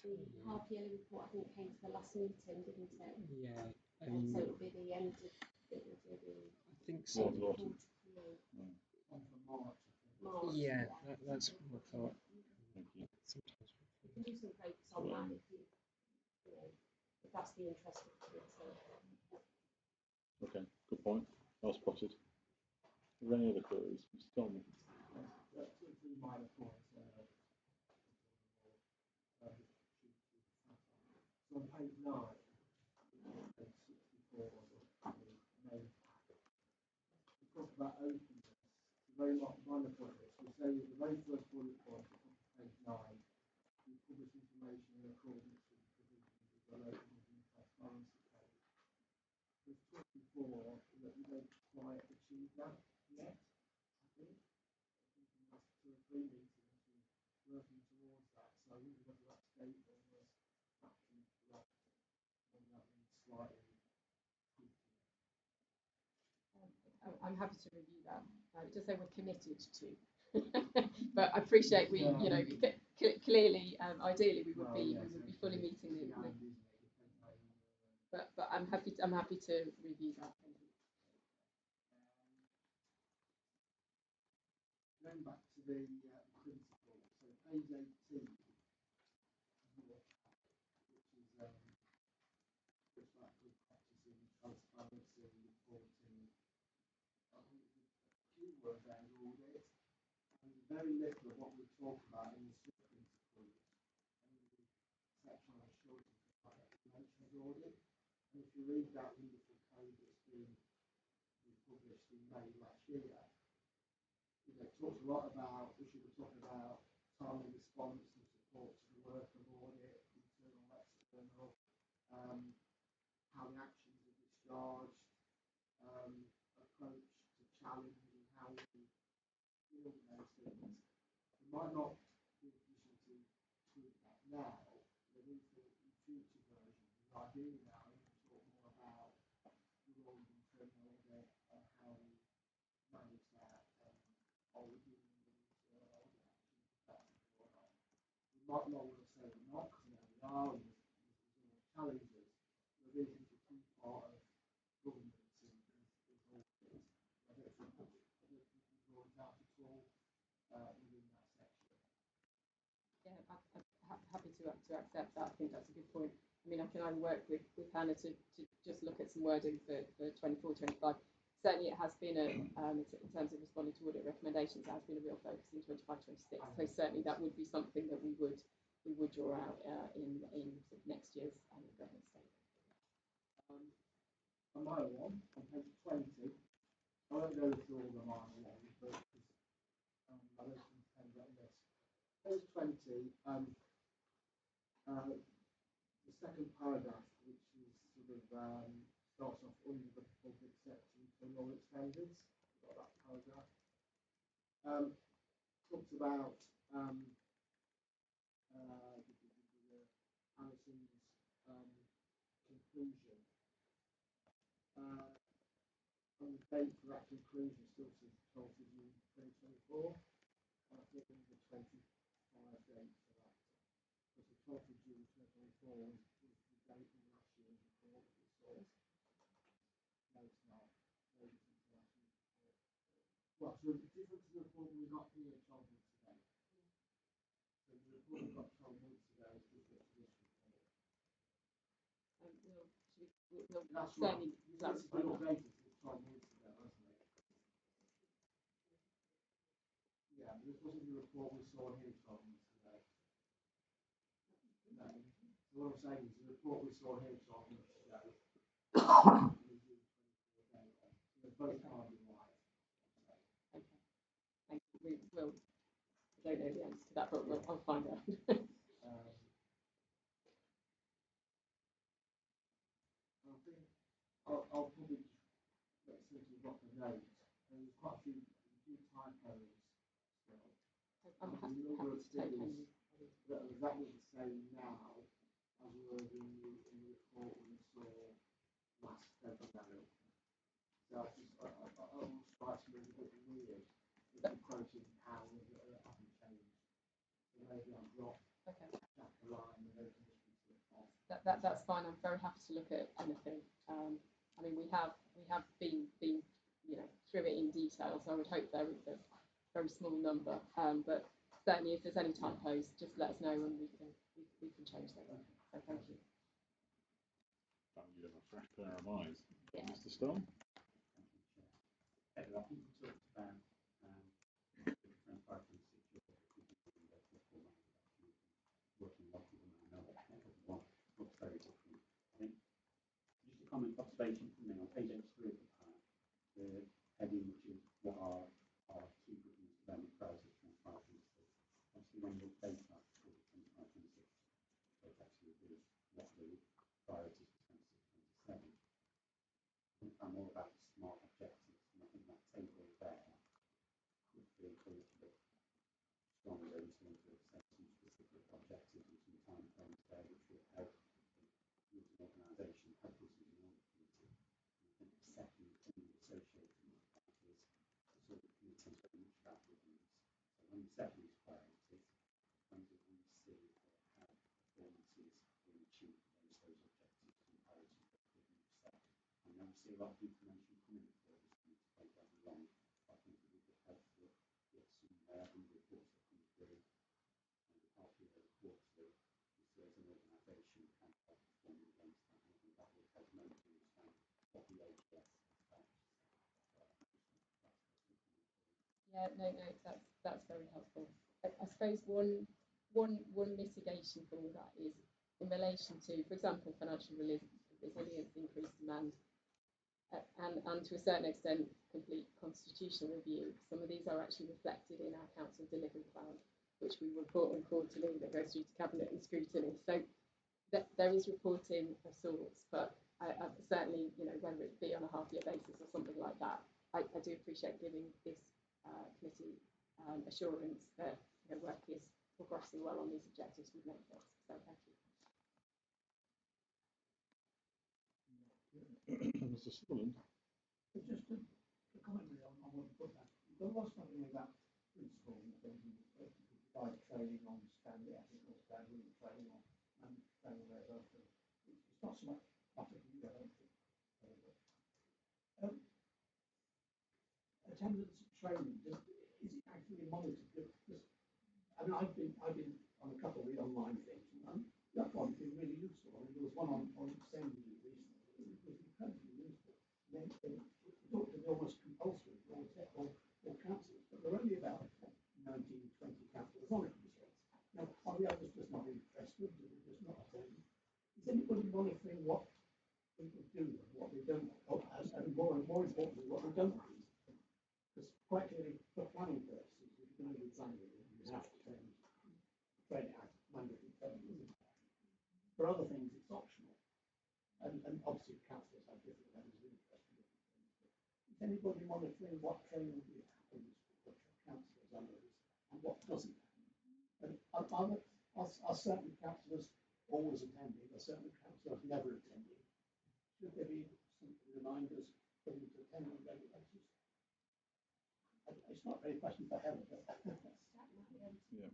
The half yearly report, I think, came to the last meeting, didn't it? Yeah. So it will be the end of I think so. Autumn. March. Yeah, that's what I thought. Thank you. Sometimes You can do some focus on that if that's the interest of the committee. Okay, good point. Well spotted. Are there any other queries? Mr. Tolman. Two minor points. So on page 9, page 64 of the main pack, we talk about openness. The very minor point is we say the very first bullet point on page 9, we publish information in accordance with the provisions of the local government transparency code. We've talked before that we don't quite achieve that yet, I think. In the last 2 or 3 meetings, we're working towards that. So I wonder whether that statement was actually correct, whether that needs slightly tweaking. I'm happy to review that. Just say we're committed to. But I appreciate clearly, ideally we would be fully meeting the. But I'm happy to review that. Thank you. Going back to the principle, so page 18, which is just like good practice in transparency, reporting. I think the key word there is audit, and very little of what we talk about in the sub-principles and the section on assurance mentions audit. And if you read that wonderful code that's been published in May last year, it talks a lot about, we should be talking about timely response and support to the work of audit, internal, external, how the actions are discharged, approach to challenge and how we deal with those things. We might not be in a position to tweak that now, but in future versions, ideally now, we can talk more about the role of internal audit and how we manage that. Are we doing these audit actions effectively or not? We might not want to say we're not, because we are, and there's challenges. But this is a key part of governance is audit. I don't to accept that. I think that's a good point. I mean, I can either work with Hannah to just look at some wording for 24, 25. Certainly it has been in terms of responding to audit recommendations, it has been a real focus in 25, 26. So certainly that would be something that we would draw out in sort of next year's annual government statement. On my one, on page 20, I won't go through all the minor ones, but I don't think about this. Page 20, the second paragraph, which is sort of starts off under the public section for audit standards. Got that paragraph. Talks about Alison's conclusion. And the date for that conclusion still says 12th of June 2024. And I think there's a 25 date for that. Because the 12th of June 2024 was the date of last year's report that we saw. No, it's not. No different to last year's report. Well, so the difference to the report we got here 12 months ago. So the report we got 12 months ago is different to this report. That's right. That's been updated since 12 months ago, hasn't it? Yeah, but this wasn't the report we saw here 12 months ago. No. So what I'm saying is the report we saw here 12 months ago. So both can't be right. Okay. Thank you. We will. I don't know the answer to that, but I'll find out. I'll probably let's see if we've got the note. There's quite a few typos still. I'm happy the number of to take figures that are exactly the same now as were in the report we saw last February. So I almost strikes me as a bit weird if approaching hours that haven't changed. So maybe I've got that line and they can just be slipped off. That's fine. I'm very happy to look at anything. I mean, we have been through it in detail, so I would hope there is a very small number. But certainly, if there's any typos, just let us know and we can change them. So thank you. You have a fresh pair of eyes, yeah. Mr. Stone. I think we talked about different items working well with them. I know that one looks very different. I think just a comment observation from me on page 83 of the pack, the heading which is what are our key governance development priorities for 2026. Obviously, when you update that for 2026, it actually reveals what the priorities for 2026-27. I think I'm all about smart objectives, and I think that table there could be a little bit stronger in terms of setting specific objectives and some time frames there, which would help you as an organisation, help us as an audit committee. And I think the second thing associated with that is the sort of committees very much about governance. So when we set these priorities, when do we see how performances will achieve those objectives and priorities that we've set? And then we see a lot of information coming before this committee program along. I think it would be helpful with some reports that come through and the half-year quarterly, we see as an organisation how to perform against that. I think that would help members understand what the AGS expects. Yeah, no, that's very helpful. I suppose one mitigation for all that is in relation to, for example, financial resilience, increased demand, and to a certain extent, complete constitutional review. Some of these are actually reflected in our council delivery plan, which we report on quarterly, that goes through to cabinet and scrutiny. So there is reporting of sorts, but I certainly, whether it be on a half-year basis or something like that, I do appreciate giving this committee assurance that work is progressing well on these objectives we've made this. So thank you. Mr. Sutherland. It's just a comment really on what you put that. There was something about principle in terms of provide training on standard ethical standard training on and training where those things. It's not so much matter for you, I don't think. Attendance training, is it actually monitored? I mean, I've been on a couple of the online things, and what people do and what they don't, and more importantly, what they don't do. Because quite clearly, for planning purposes, if you're going to do planning, you have to train it as mandatory training. For other things, it's optional. And obviously, councillors have different levels of interest in different things. Is anybody monitoring what training happens for councillors on those and what doesn't happen? And are certain councillors always attending, are certain councillors never attending? Should there be some reminders for them to attend on regular basis? It's not really a question for Helen, but Yeah,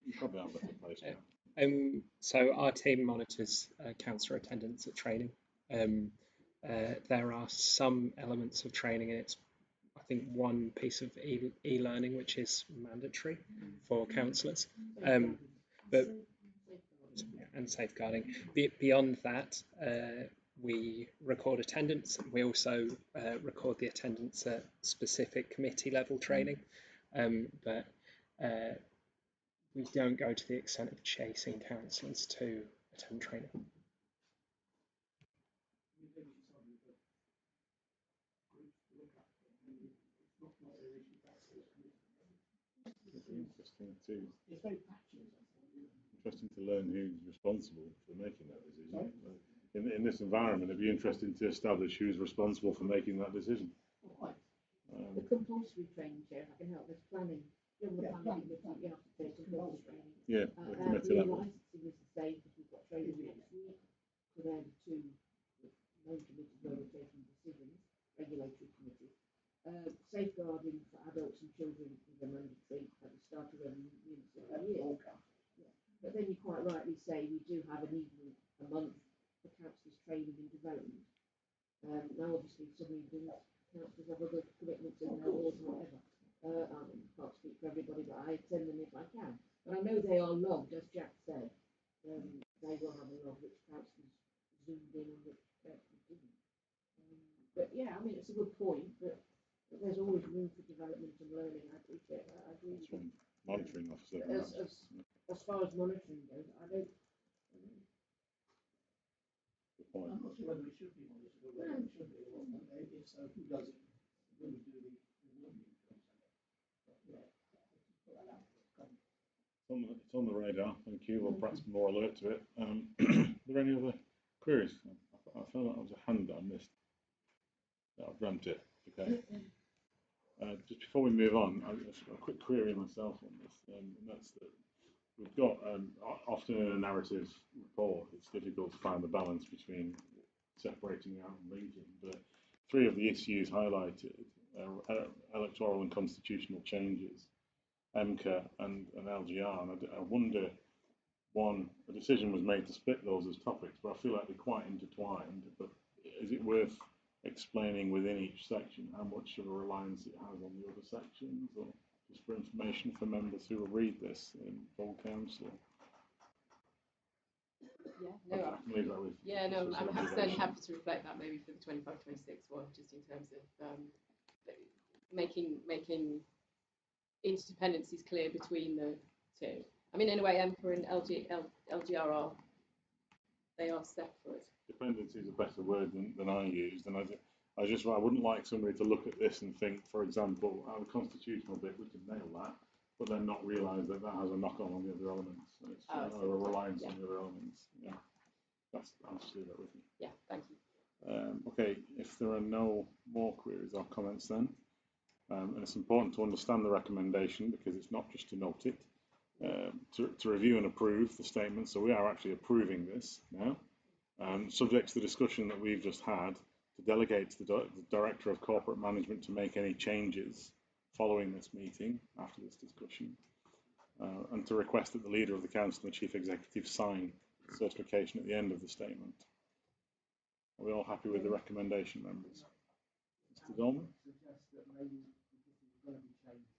you probably have better place now. So our team monitors councillor attendance at training. There are some elements of training, and it's I think one piece of e-learning which is mandatory for councillors, but and safeguarding. Beyond that, we record attendance. We also record the attendance at specific committee level training, but we don't go to the extent of chasing councillors to attend training. Interesting to learn who's responsible for making that decision. In this environment, it'd be interesting to establish who's responsible for making that decision. The compulsory training, Chair, if I can help, there's planning. You're the planning committee, you have to take compulsory training. Yeah, the committee level. Licensing is the same because we've got training next week. So they're the two main committees where we're taking decisions, regulatory committees. Safeguarding for adults and children is a mandatory at the start of every municipal year. Yeah. But then you quite rightly say we do have an evening a month for councillors training and development. Now obviously some evenings councillors have other commitments in their wards or whatever. I can't speak for everybody, but I attend them if I can. But I know they are logged, as Jack said. They will have a log which councillors zoomed in and which councillors didn't. But yeah, I mean it's a good point, but there's always room for development and learning. I appreciate that. I agree with you. Monitoring officer. As far as monitoring goes, I don't. I'm not sure whether it should be monitored or whether it should be, or if so, who does it? Who would do the rewarding? It's on the radar. Thank you. We'll perhaps be more alert to it. Are there any other queries? I felt like there was a hand that I missed. I've dreamt it. Okay. Just before we move on, I've got a quick query myself on this, and that's that we've got often in a narrative report, it's difficult to find the balance between separating out and linking. But three of the issues highlighted are electoral and constitutional changes, MCA and LGR, and I wonder, one, a decision was made to split those as topics, but I feel like they're quite intertwined. But is it worth explaining within each section how much of a reliance it has on the other sections, or just for information for members who will read this in full council? I'm certainly happy to reflect that maybe for the 25-26 one, just in terms of making interdependencies clear between the two. I mean, in a way, MCA and LGR they are separate. Dependency is a better word than I used, and I wouldn't like somebody to look at this and think, for example, the constitutional bit, we can nail that, but then not realise that that has a knock-on on the other elements. It's a reliance on the other elements. Yeah, I'll just leave that with you. Yeah, thank you. Okay, if there are no more queries or comments then, and it's important to understand the recommendation because it's not just to note it, to review and approve the statement. So we are actually approving this now, subject to the discussion that we've just had, to delegate to the Director of Corporate Management to make any changes following this meeting after this discussion, and to request that the Leader of the Council and the Chief Executive sign certification at the end of the statement. Are we all happy with the recommendation, members? Mr. Dolman? Suggest that maybe because there's going to be changes,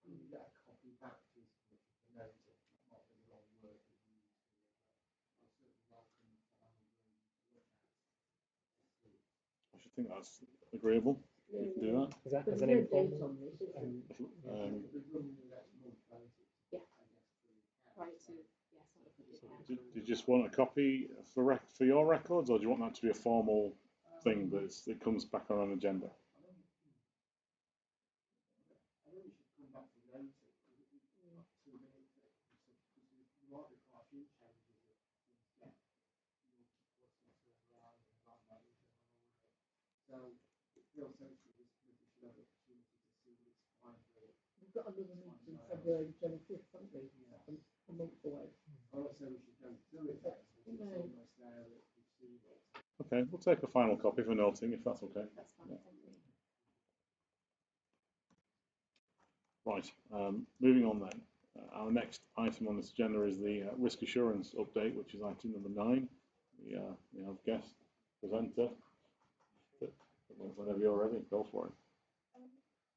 you get a copy back to his committee to note it. That might be the wrong word to use here, but I certainly welcome the final version to look at. I should think that's agreeable. You can do that. Is that as an informal? Right to, yes, Did you just want a copy for your records, or do you want that to be a formal thing that comes back on an agenda? I think we should come back to note it, because it's not 2 minutes, because there might be quite a few changes that things get multi-plus around and like that, so it feels sensible this committee should have the opportunity to see what it's fine for. We've got another meeting February 25th, haven't we? A month away. I would say we should go through it then, because it's almost there that we've seen it. Okay, we'll take a final copy for noting, if that's okay. That's fine, Yeah. thank you. Right, moving on then. Our next item on this agenda is the risk assurance update, which is item number 9. We have guest presenter. Whenever you're ready, go for it.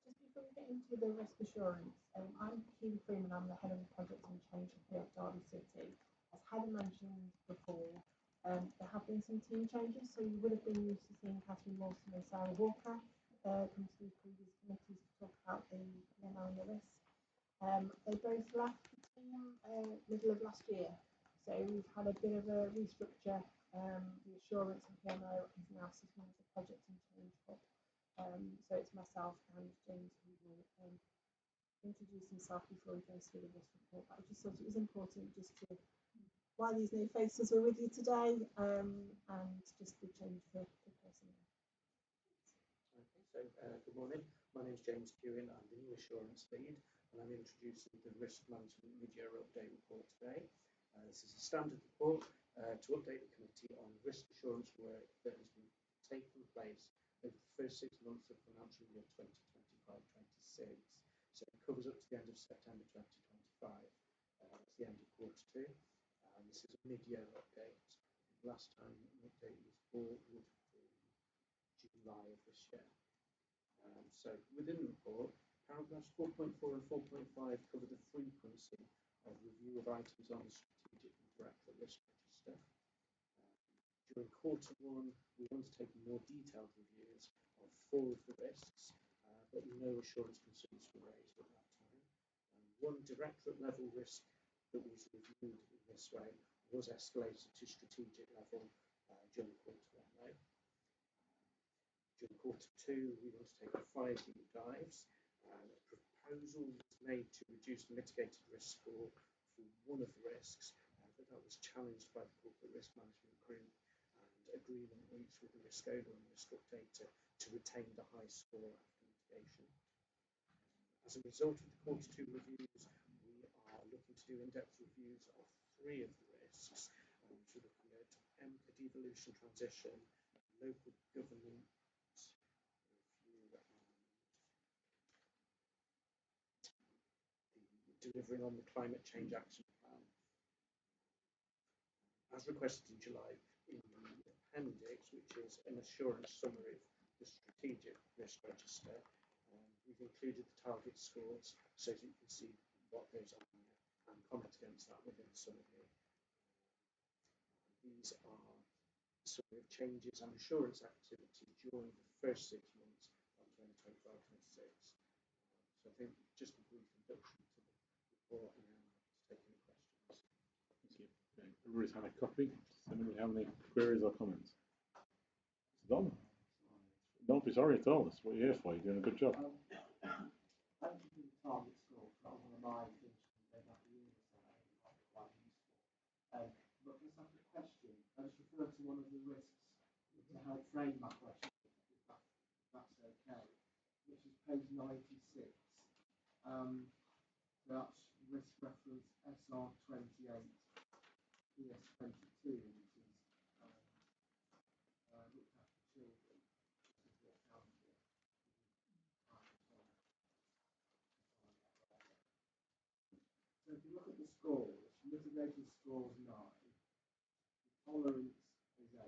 Just before we get into the risk assurance, I'm Keely Freeman, I'm the head of project and change here at Derby City. As Heather mentioned before, there have been some team changes, so you would have been used to seeing Catherine Lawson and Sarah Walker come to these previous committees to talk about the PMO and the risk. They both left the team middle of last year, so we've had a bit of a restructure. The assurance and PMO is now sitting as a project and change hub. So it's myself and James who will introduce himself before he goes through the risk report. But I just thought it was important just to, why these new faces are with you today, and just the change for the person. Okay, so good morning. My name is James Kewen. I'm the new assurance lead, and I'm introducing the risk management mid-year update report today. This is a standard report to update the committee on risk assurance work that has been taking place over the first 6 months of financial year 2025-26. So it covers up to the end of September 2025. That's the end of Q2. This is a mid-year update. Last time an update was bought would be July of this year. So within the report, paragraphs 4.4 and 4.5 cover the frequency of review of items on the strategic and directorate risk register. During Q1, we undertaken more detailed reviews of 4 of the risks, but no assurance concerns were raised at that time. One directorate level risk that was reviewed in this way was escalated to strategic level during Q1 though. During Q2, we undertaken 5 deep dives. A proposal was made to reduce the mitigated risk score for one of the risks, but that was challenged by the Corporate Risk Management Group, and agreement reached with the risk owner and risk updater to retain the high score after mitigation. As a result of the Q2 reviews, we are looking to do in-depth reviews of 3 of the risks. So looking at MPA devolution transition, local government delivering on the climate change action plan. As requested in July, in the appendix, which is an assurance summary of the strategic risk register, we've included the target scores so that you can see what goes on here and comment against that within the summary. These are the summary of changes and assurance activity during the first 6 months of 2025-26. So I think just a brief introduction to the report, and then take any questions. Thank you. Okay. Everybody's had a copy. Does anybody have any queries or comments? Don? Don't be sorry at all. That's what you're here for. You're doing a good job. Thank you for the target score. That was one of my things from about a year or so. Quite useful. But just have a question. I just refer to one of the risks to help frame my question, if that's okay, which is page 96. That's risk reference SR28, PS22, which is looked after children. This is what counts here. So if you look at the scores, mitigated score is 9, the tolerance is 8,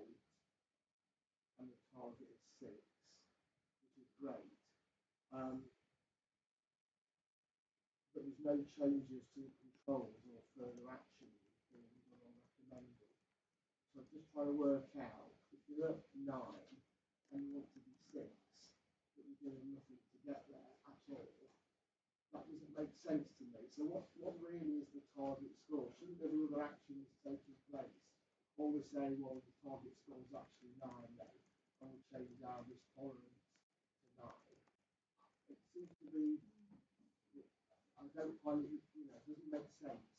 and the target is 6, which is great. But there's no changes to the controls or further actions being done or recommended. So I'm just trying to work out, if you're at 9 and you want to be 6, but you're doing nothing to get there at all, that doesn't make sense to me. So what really is the target score? Shouldn't there be other actions taking place or we say, well, the target score is actually 9 then, and we change our risk tolerance to 9. It seems to be, I don't find it, it doesn't make sense.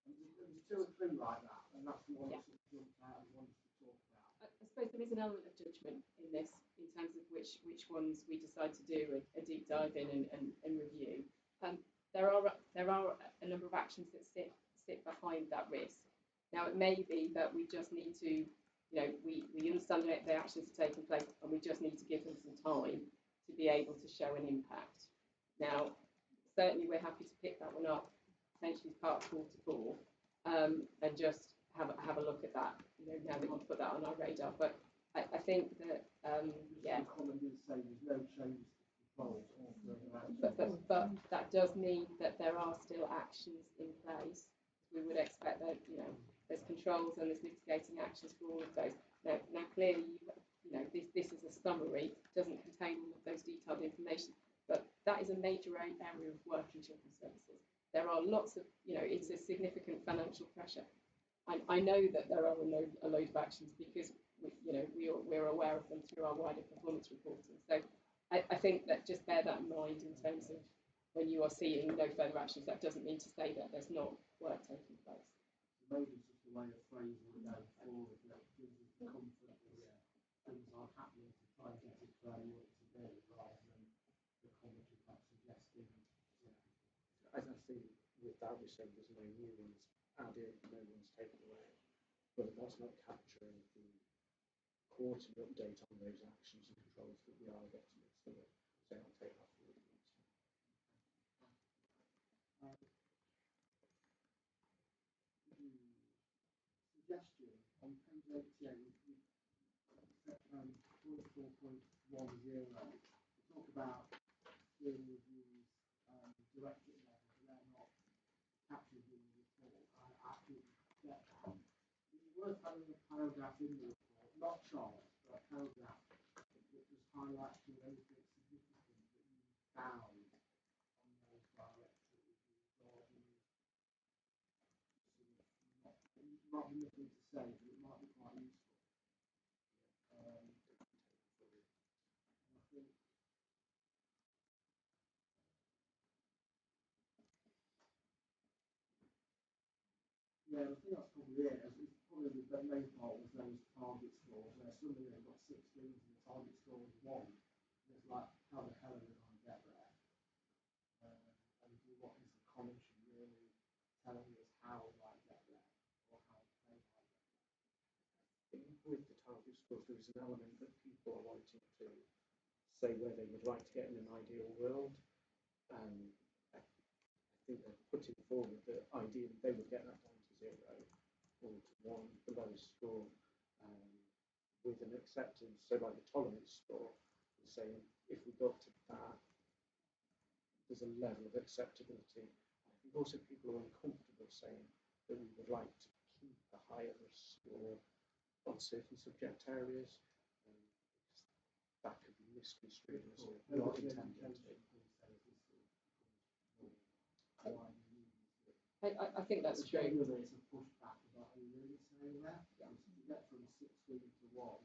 And there's 2 or 3 like that, and that's the one that sort of jumped out and wanted to talk about. I suppose there is an element of judgment in this, in terms of which ones we decide to do a deep dive in and review. There are a number of actions that sit behind that risk. Now, it may be that we just need to, we understand that the actions are taking place, and we just need to give them some time to be able to show an impact. Now, certainly we're happy to pick that one up, potentially as part of 4 and just have a look at that. Now that you've put that on our radar, but I think that Comment did say there's no changes to controls or further action. but that does mean that there are still actions in place. We would expect that there's controls and there's mitigating actions for all of those. Now clearly, this is a summary, doesn't contain all of those detailed information, but that is a major area of work in children's services. There are lots of, it's a significant financial pressure. I know that there are a load of actions because we're aware of them through our wider performance reporting. So I think that just bear that in mind in terms of when you are seeing no further actions. That doesn't mean to say that there's not work taking place. Maybe it's just a way of phrasing it going forward that gives us the comfort that things are happening to try and get it where you want it to be, rather than the commentary perhaps suggesting. As I think with that, we're saying there's no new ones added, no ones taken away, but that's not capturing the quarterly update on those actions and controls that we are getting. So I'll take that forward. Suggestion on page 88, 44.10, we talk about doing reviews directorate level, but they're not captured in the report. I could get that. It's worth having a paragraph in the report, not charts, but a paragraph that just highlights to anything significant that you found on those directorate reviews, rather than might be nothing to say, but it might be quite useful. And I think I think that's probably it. It's probably the main part was those target scores. Some of them got 16 and the target score was 1. And it's like, how the hell are they going to get there? And what is the commentary really telling us how they get there, or how they might get there? I think with the target scores, there is an element that people are wanting to say where they would like to get in an ideal world. I think they're putting forward that ideally they would get that down to 0 or to 1, the lowest score, with an acceptance. So like the tolerance score is saying if we got to that, there's a level of acceptability. I think also people are uncomfortable saying that we would like to keep a higher risk score on certain subject areas. That could be misconstrued as not intended to. I think that's true. There's a pushback about are you really saying that? Because if you get from 16 to 1,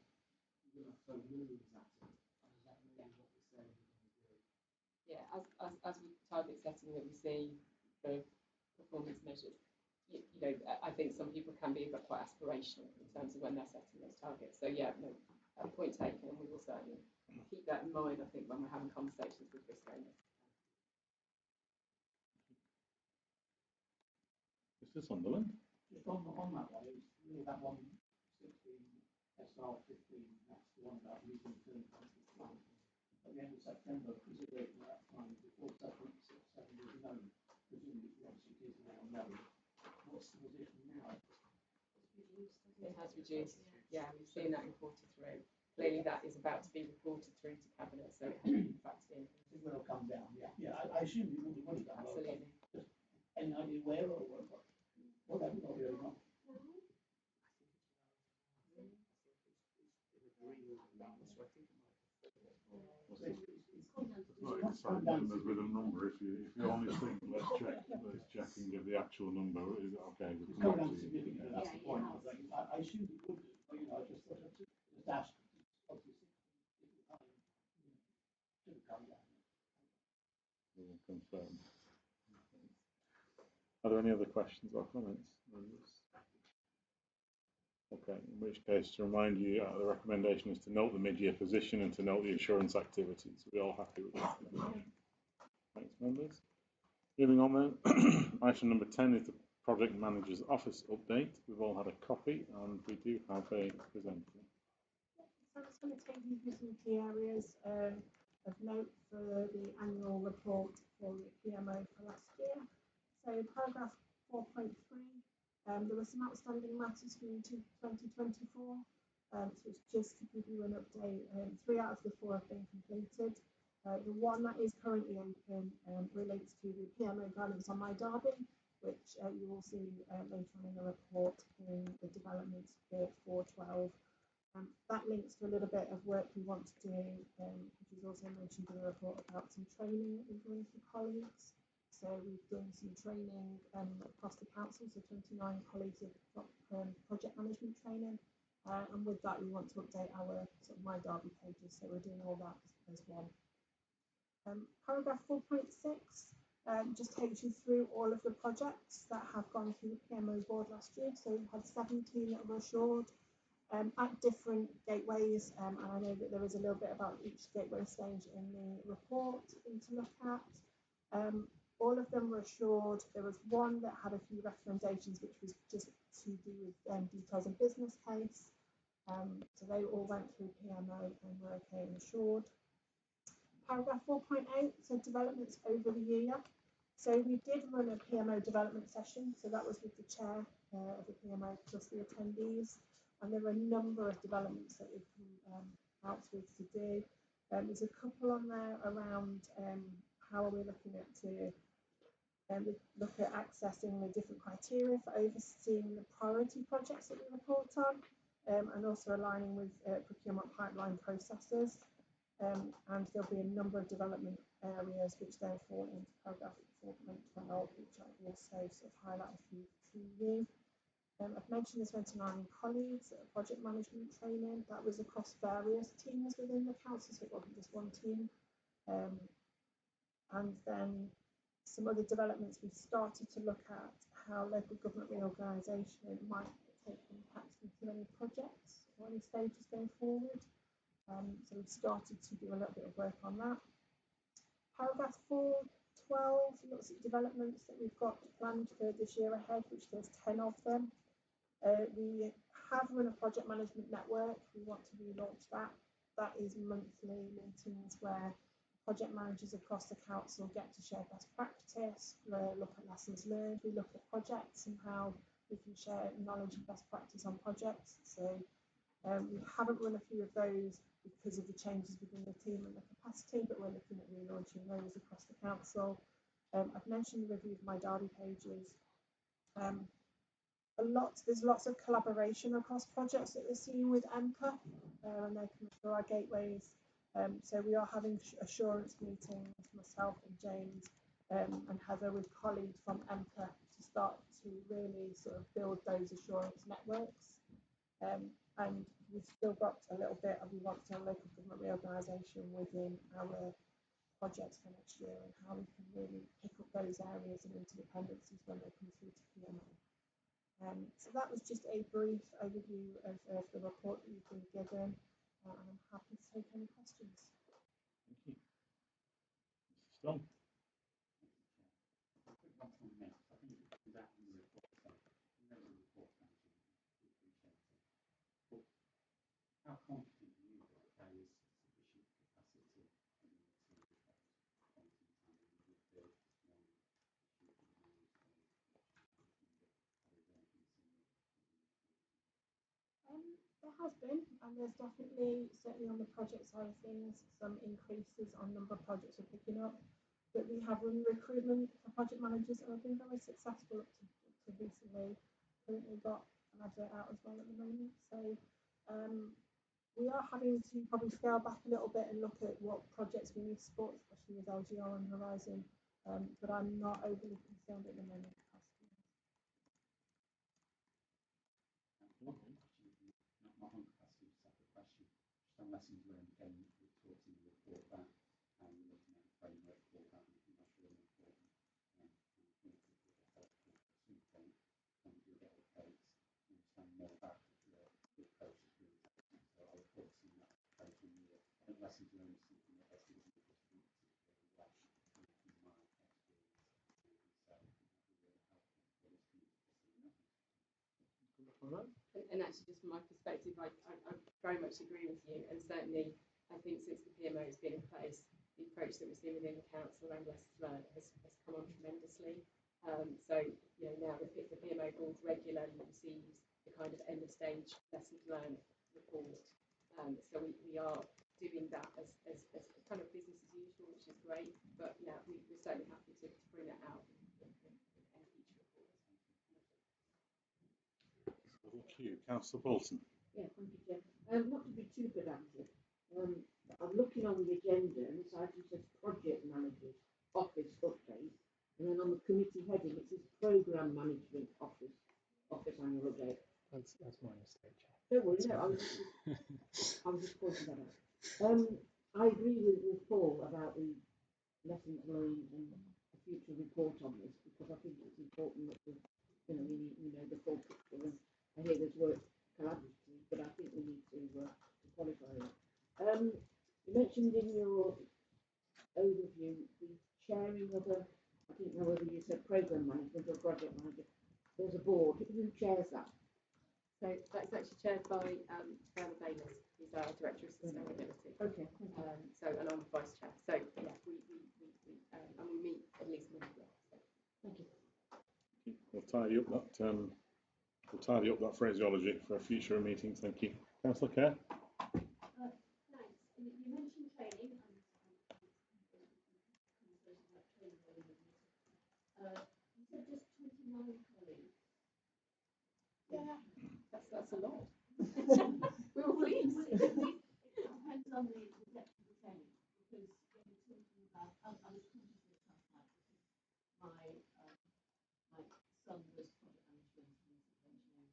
you're going to throw millions at it. And is that really what we're saying we're going to do? Yeah, as with target setting that we see for performance measures, I think some people can be quite aspirational in terms of when they're setting those targets. So point taken, and we will certainly keep that in mind, I think, when we're having conversations with risk owners. Mr. Sunderland? Just on that one, it's really that 116 SR 15, that's the one about using term conflict plan. At the end of September, considering that time before 7 years ago, presumably obviously it is now known. What's the position now? It has reduced. Yeah, we've seen that in Q3. Clearly, that is about to be reported through to Cabinet, so it has been factored in. It will come down, yeah. I assume it will be money down. Absolutely. Just any idea where or what haven't got really on? It's not exact numbers with a number. If you only think, let's check and give the actual number. Is it okay? It's coming down significantly. That's the point. I assumed you would do, but I just thought I'd just ask. Obviously, should have come down. We will confirm. Are there any other questions or comments on this? Okay, in which case, to remind you, the recommendation is to note the mid-year position and to note the assurance activities. We're all happy with that. Thanks, members. Moving on then, item number 10 is the project manager's office update. We've all had a copy and we do have a presenter. So I'm just going to take you through some key areas of note for the annual report for the PMO for last year. So paragraph 4.3, there were some outstanding matters from 2024. So it's just to give you an update. 3 out of the 4 have been completed. The one that is currently open relates to the PMO guidance on My Derby, which you will see later on in the report in the developments for 412. That links to a little bit of work we want to do, which is also mentioned in the report about some training we're doing for colleagues. So we've done some training across the council, so 29 colleagues have got project management training, and with that we want to update our sort of My Derby pages, so we're doing all that as well. Paragraph 4.6 just takes you through all of the projects that have gone through the PMO board last year. So we've had 17 that were assured at different gateways, and I know that there is a little bit about each gateway stage in the report to look at. All of them were assured. There was one that had a few recommendations, which was just to do with details of business case. So they all went through PMO and were okay and assured. Paragraph 4.8, so developments over the year. So we did run a PMO development session, so that was with the chair of the PMO plus the attendees, and there were a number of developments that we've come out with to do. There's a couple on there around how are we looking at to look at accessing the different criteria for overseeing the priority projects that we report on, and also aligning with procurement pipeline processes. And there'll be a number of development areas which then fall into paragraph 4.12, which I also sort of highlight a few to you. I've mentioned the 29 colleagues at project management training. That was across various teams within the council, so it wasn't just one team. And then some other developments, we've started to look at how local government reorganisation might take impact into any projects or any stages going forward. So we've started to do a little bit of work on that. Paragraph 4.12 looks at developments that we've got planned for this year ahead, which there's 10 of them. We have run a project management network. We want to relaunch that. That is monthly meetings where project managers across the council get to share best practice, look at lessons learned, we look at projects and how we can share knowledge and best practice on projects. So we haven't run a few of those because of the changes within the team and the capacity, but we're looking at relaunching those across the council. I've mentioned the review of My Derby pages. There's lots of collaboration across projects that we're seeing with EMPA, and they come through our gateways. So we are having assurance meetings, myself and James and Heather with colleagues from EMPA to start to really sort of build those assurance networks. And we've still got a little bit of, we want to local government reorganisation within our projects for next year and how we can really pick up those areas and interdependencies when they come through to PMO. So that was just a brief overview of the report that you've been given. And I'm happy to take any questions. Thank you. Mr. Strong. How confident are you that there is sufficient capacity to There has been, and there's definitely, certainly on the project side of things, some increases on number of projects we're picking up. But we have run recruitment for project managers and have been very successful up to recently. Currently got an advert out as well at the moment. So we are having to probably scale back a little bit and look at what projects we need to support, especially with LGR on the horizon. But I'm not overly concerned at the moment. and lessons learned again, we talked in the report about how we're looking at the framework for that, and I think that's really important. I think it will be helpful at some point when we do get updates, understand more about the approach that's really taken. So I look forward to seeing that approach in the year. I think lessons learned is something that SC doesn't do particularly well in my experience. So I think that will be really helpful for this community to see that. And actually, just from my perspective, I very much agree with you. And certainly, I think since the PMO has been in place, the approach that we've seen within the council around lessons learned has come on tremendously. So, now the PMO board regularly receives the kind of end of stage lessons learned report. So we are doing that as kind of business as usual, which is great. But yeah, we're certainly happy to bring that out in future reports. Thank you. Councillor Bolton. Yeah, thank you, Chair. Not to be too pedantic, I'm looking on the agenda and it's actually says project managers office update, and then on the committee heading it says programme management office annual update. That's my mistake, Chair. Don't worry, no, I was just pointing that out. I agree with Paul about the lessons learned and a future report on this, because I think it's important that we know the full picture, and I hear there's work collaboratively, but I think we need to qualify that. You mentioned in your overview the chairing of I didn't know whether you said programme management or project manager. There's a board. Who chairs that? So that's actually chaired by Sarah Bayliss, who's our Director of Sustainability. Okay. And I'm Vice Chair. So yeah, we and we meet at least monthly. Thank you. We'll tidy up that phraseology for future meetings. Thank you. Councillor Kerr. Thanks. You mentioned training and you said just 29 colleagues. Yeah, that's a lot. We were pleased. It depends on the depth of the training, because when you're talking about, I was conscious of the fact that my son was project management and engineering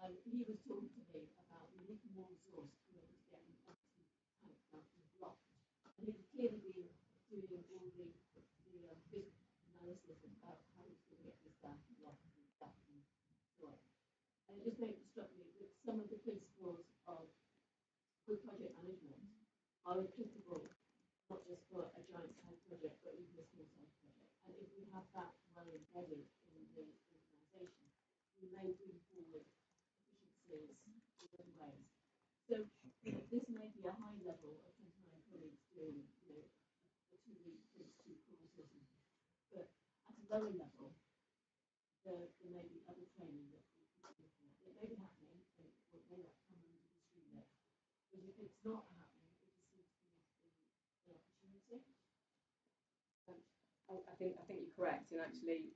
person, and he was talking to me about we need more resource to be able to get an empty tank out in the block, and he'd clearly been doing all the business analysis about how he's going to get this down to block and that and so on. And it just struck me that some of the principles of good project management are applicable not just for a giant size project, but even a small size project. And if we have that well embedded in the organisation, we may bring forward efficiencies in other ways. So this may be a high level of 29 colleagues doing, a 2-week Prince 2 course or something. But at a lower level, there may be other training that we could be looking at. It may be happening, and it may not come under the stream there. But if it's not happening, it just seems to be the opportunity. I think you're correct, and actually,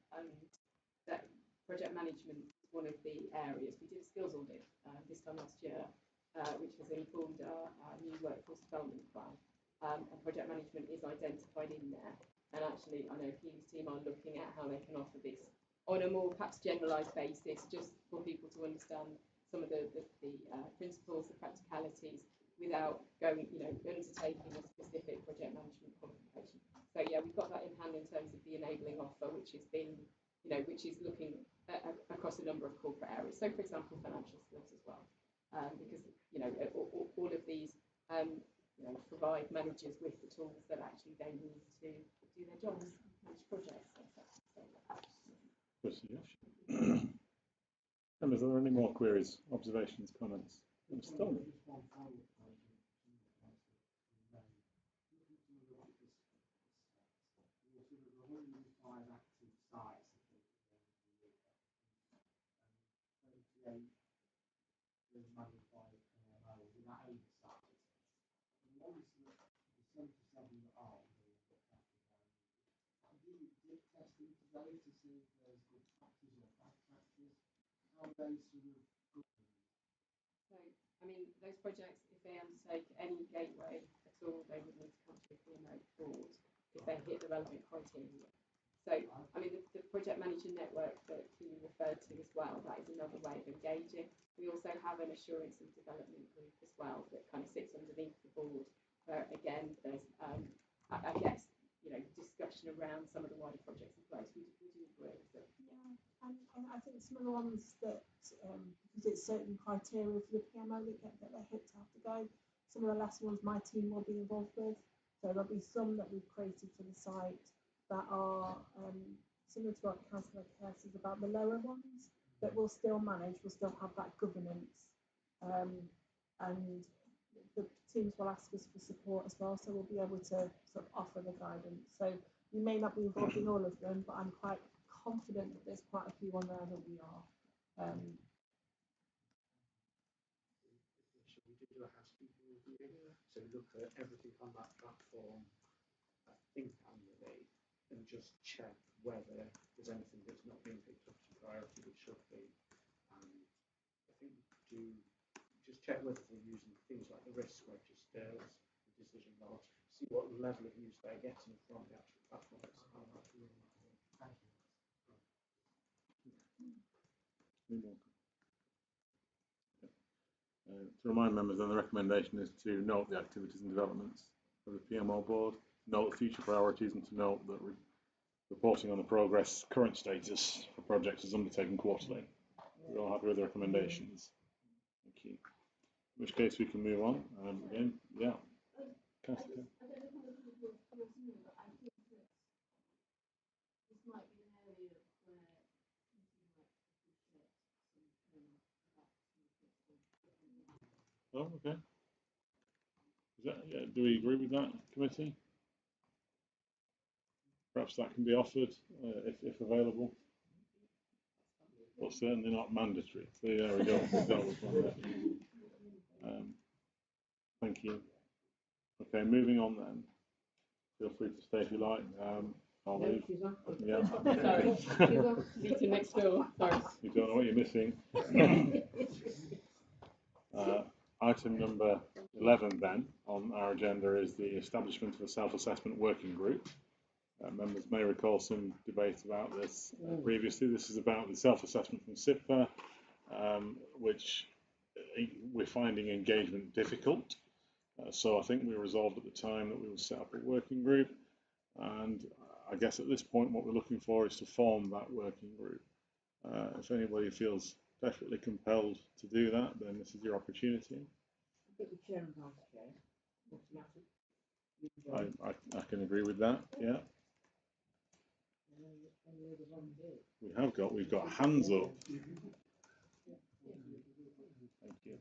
that project management is one of the areas. We did a skills audit this time last year, which has informed our new workforce development plan, and project management is identified in there. And actually, I know Keely's team are looking at how they can offer this on a more perhaps generalised basis, just for people to understand some of the principles, the practicalities, without going, undertaking a specific project management qualification. So yeah, we've got that in hand in terms of the enabling offer, which is looking across a number of corporate areas. So, for example, financial skills as well, because all of these provide managers with the tools that actually they need to do their jobs, manage projects, etc. Good suggestion. Members, are there any more queries, observations, comments? Just one follow-up question. Sort of 105 active sites at the end of the year, and 38 was managed by PMO without oversight. And obviously, the 77 that are being looked after by you, have you did test into those to see if there's good practice or bad practice? How they sort of So, I mean, those projects, if they undertake any gateway at all, they would need to come to a PMO board if they hit the relevant criteria. So, I mean, the project manager network that you referred to as well, that is another way of engaging. We also have an assurance and development group as well that kind of sits underneath the board, where again there's I guess discussion around some of the wider projects in place. Would you agree? Yeah, and I think some of the ones that because it's certain criteria for the PMO that they're hit to have to go. Some of the last ones my team will be involved with. So there'll be some that we've created for the site that are similar to what Councillor Kerr says about the lower ones that we'll still manage, we'll still have that governance, and the teams will ask us for support as well, so we'll be able to sort of offer the guidance. So we may not be involved in all of them, but I'm quite confident that there's quite a few on there that we are. So we did do a housekeeping review, so we look at everything on that platform, I think annually, and just check whether there's anything that's not being picked up to priority that should be. And I think do just check whether they're using things like the risk registers, the decision logs, see what level of use they're getting from the actual platform. Thank you. To remind members, then the recommendation is to note the activities and developments of the PMO board, note future priorities, and to note that reporting on the progress, current status for projects is undertaken quarterly. We're all happy with the recommendations. Thank you. In which case we can move on. Again, yeah. I don't know how many people your opinion, but I think that this might be an area where you might appreciate some Oh, okay. Is that, yeah, do we agree with that, committee? Perhaps that can be offered if available, but certainly not mandatory. So there we go. Thank you. Okay, moving on then. Feel free to stay if you like. I'll leave. Yeah. Sorry. Meeting next door. Sorry. You don't know what you're missing. Item number 11 then on our agenda is the establishment of a self-assessment working group. Members may recall some debate about this previously. This is about the self-assessment from SIPA, which we're finding engagement difficult. So I think we resolved at the time that we would set up a working group, and I guess at this point what we're looking for is to form that working group. If anybody feels desperately compelled to do that, then this is your opportunity. I think the chair and vice chair, automatic. I can agree with that, yeah. We've got hands up. Thank you.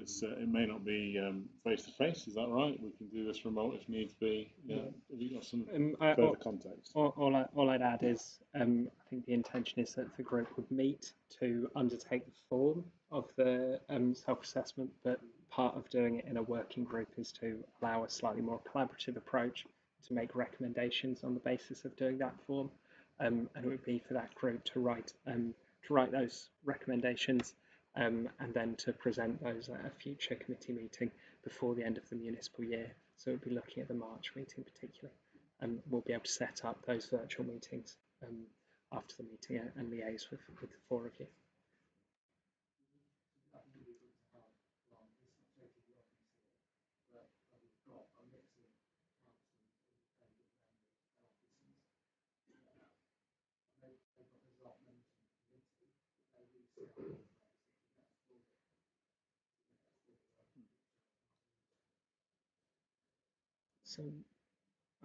So it may not be face to face, is that right? We can do this remote if needs be. Yeah. Have you got some further context? All I'd add is I think the intention is that the group would meet to undertake the form of the self-assessment, but part of doing it in a working group is to allow a slightly more collaborative approach to make recommendations on the basis of doing that form, and it would be for that group to write those recommendations. And then to present those at a future committee meeting before the end of the municipal year. So we'll be looking at the March meeting particularly, and we'll be able to set up those virtual meetings after the meeting and liaise with the four of you. So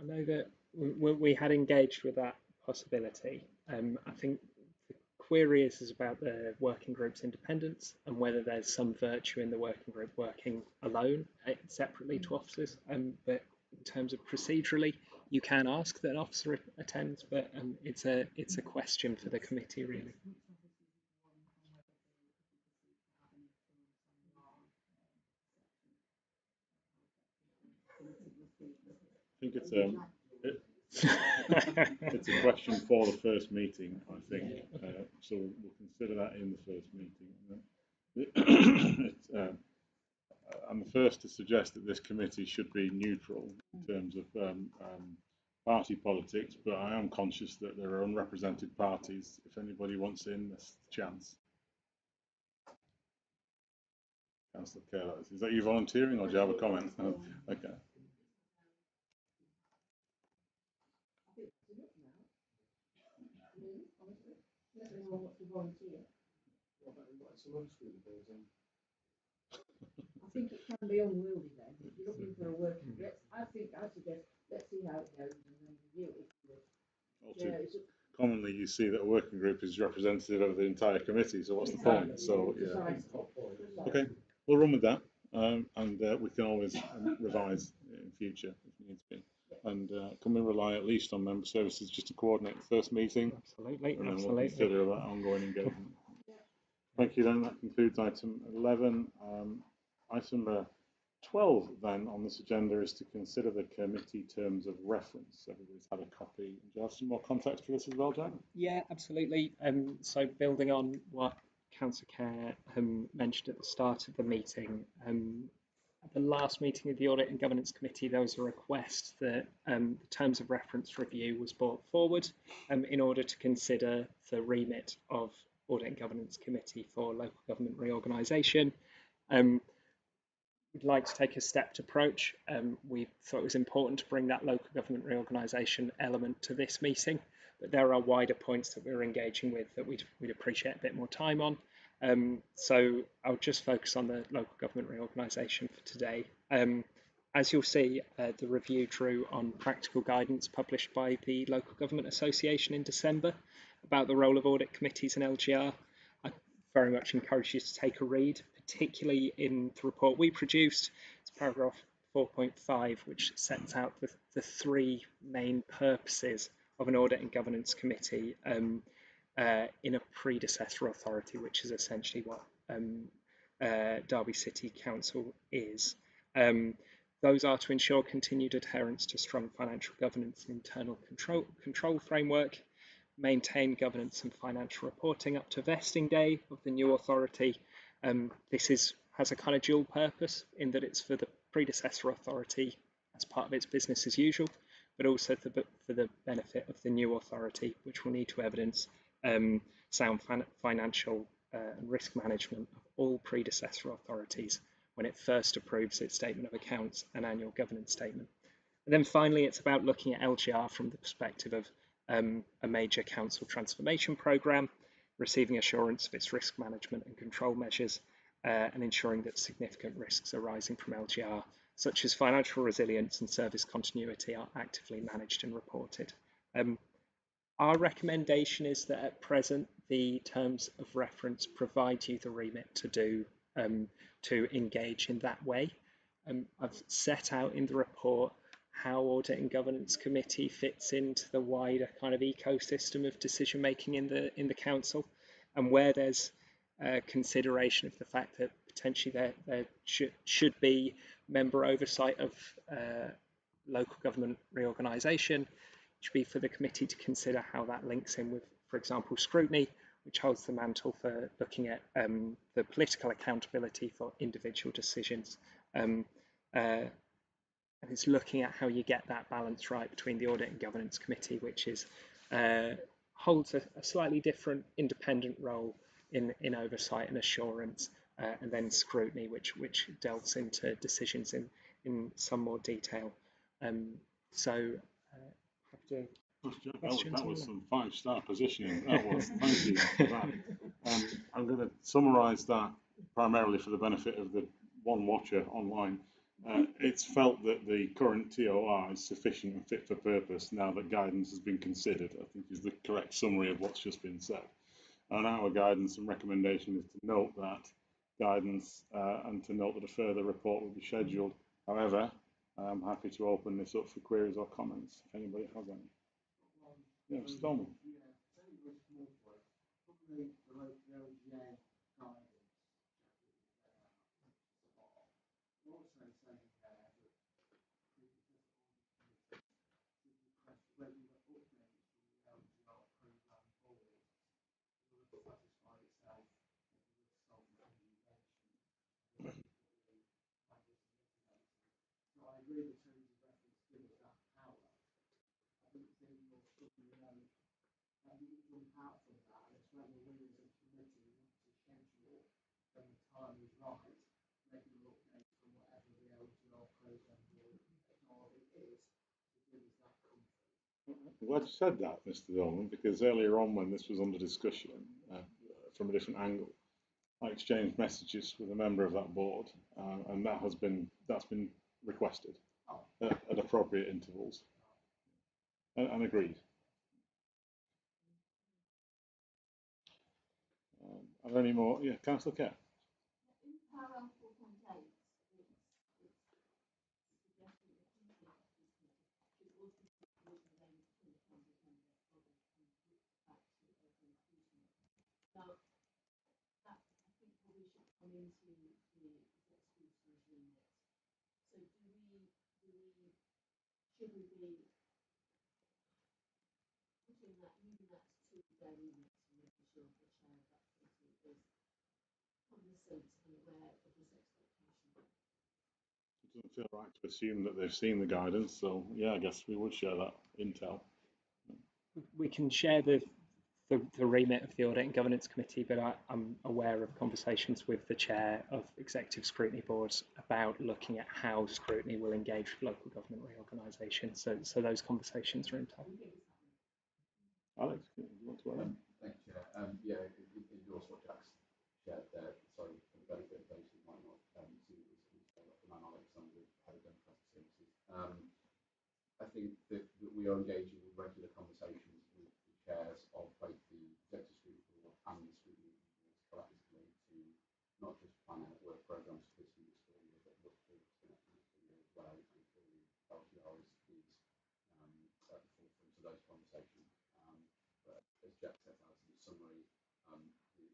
I know that we had engaged with that possibility. I think the query is about the working group's independence and whether there's some virtue in the working group working alone, separately to officers. But in terms of procedurally, you can ask that an officer attends, but it's a question for the committee really. I think it's a question for the first meeting, I think. So we'll consider that in the first meeting. I'm the first to suggest that this committee should be neutral in terms of party politics, but I am conscious that there are unrepresented parties. If anybody wants in, that's the chance. Councillor Kerr, is that you volunteering or do you have a comment? Oh, okay. I think it can be unwieldy then. If you're looking for a working, I suggest, let's see how it goes and then review it. Commonly you see that a working group is representative of the entire committee, so what's the point? So, yeah. Okay, we'll run with that, and we can always revise in future if needs be. And can we rely at least on member services just to coordinate the first meeting? Absolutely, and then absolutely. we'll consider about ongoing engagement. Thank you then, that concludes item 11. Item 12 then on this agenda is to consider the committee terms of reference. Everybody's had a copy. Do you have some more context for this as well, Jack? Yeah, absolutely. So building on what Councillor Kerr mentioned at the start of the meeting, at the last meeting of the Audit and Governance Committee, there was a request that the terms of reference review was brought forward in order to consider the remit of Audit and Governance Committee for local government reorganisation. We'd like to take a stepped approach. We thought it was important to bring that local government reorganisation element to this meeting, but there are wider points that we're engaging with that we'd appreciate a bit more time on. So I'll just focus on the local government reorganisation for today. As you'll see, the review drew on practical guidance published by the Local Government Association in December about the role of audit committees in LGR. I very much encourage you to take a read, particularly in the report we produced. It's paragraph 4.5, which sets out the three main purposes of an audit and governance committee in a predecessor authority, which is essentially what Derby City Council is. Those are to ensure continued adherence to strong financial governance and internal control framework, maintain governance and financial reporting up to vesting day of the new authority. This has a kind of dual purpose in that it's for the predecessor authority as part of its business as usual, but also for the benefit of the new authority, which will need to evidence sound financial and risk management of all predecessor authorities when it first approves its statement of accounts and annual governance statement. And then finally, it's about looking at LGR from the perspective of a major council transformation programme, receiving assurance of its risk management and control measures, and ensuring that significant risks arising from LGR, such as financial resilience and service continuity, are actively managed and reported. Our recommendation is that at present, the terms of reference provide you the remit to engage in that way. I've set out in the report how Audit and Governance Committee fits into the wider kind of ecosystem of decision making in the council, and where there's consideration of the fact that potentially there should be member oversight of local government reorganisation. It should be for the committee to consider how that links in with, for example, scrutiny, which holds the mantle for looking at the political accountability for individual decisions. And it's looking at how you get that balance right between the Audit and Governance Committee, which is holds a slightly different independent role in oversight and assurance, and then scrutiny, which delves into decisions in some more detail. That was some 5-star positioning. That was. Thank you for that. I'm going to summarise that primarily for the benefit of the one watcher online. It's felt that the current TOR is sufficient and fit for purpose now that guidance has been considered, I think is the correct summary of what's just been said. And our guidance and recommendation is to note that guidance and to note that a further report will be scheduled. However, I'm happy to open this up for queries or comments if anybody has any. Yeah, Mr. Dolman. I'm glad you said that, Mr. Dolman, because earlier on when this was under discussion from a different angle, I exchanged messages with a member of that board, and that's been requested at appropriate intervals, and agreed. Are there any more? Yeah, Councillor Kerr. In paragraph 4.8, it's suggesting that the should also be coordinated with the council member of the back to open inclusion. Now, that I think probably should come into the executive regime. So should we be moving that to their remit and making sure the chair of that committee is cognizant and aware of this expectation? It doesn't feel right to assume that they've seen the guidance, so yeah, I guess we would share that intel. We can share the remit of the Audit and Governance Committee, but I'm aware of conversations with the chair of executive scrutiny boards about looking at how scrutiny will engage with local government reorganisation. So those conversations are in place. Alex, do you want to add in? Thank you, Chair. Yeah, endorse what Jack's shared there. Sorry, for the benefit of those who might not see this, I'm Alexander, Head of Democratic Services. I think that we are engaging in regular conversations with the chairs of both the Executive Scrutiny Board and the Scrutiny Boards collectively to not just plan out work programmes for this week's school year, but look forward to the next week's year as well. And clearly, LGR is at the forefront of those conversations. But as Jack set out in the summary, the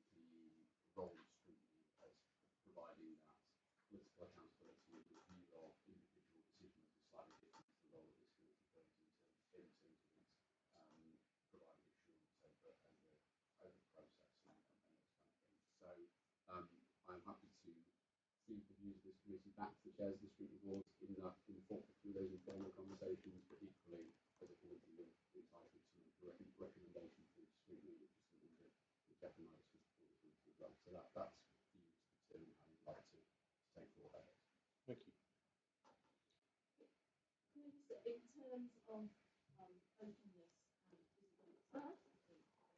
role of scrutiny as providing that political accountability and review of individual decisions is slightly different to the role of this committee plays in terms of its providing assurance over the process and those kind of things. So I'm happy to feed the views of this committee back to the chairs of the scrutiny boards in the forefront through those informal conversations, but equally as a committee we're entitled to make recommendations for scrutiny, which is something that Jeff and I discussed before this meeting as well. So that's the use of the term I would like to take forward. Thank you. In terms of openness and visibility, I think even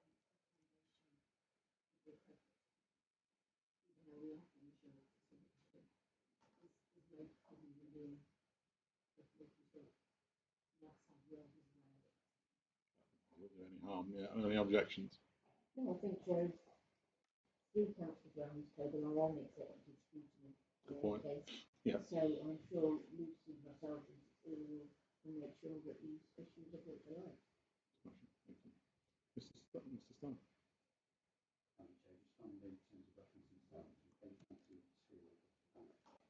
though we often ensure there's no problem within the political must have well as well. Will do any harm? Yeah. Any objections? No, I think three councillors around this table are on executive scrutiny. Good point. Yeah. So I'm sure Lucy and myself will make sure that these issues are brought to light. Thank you. Mr. Stan. Chair, just on the terms of referencing page 22 paragraph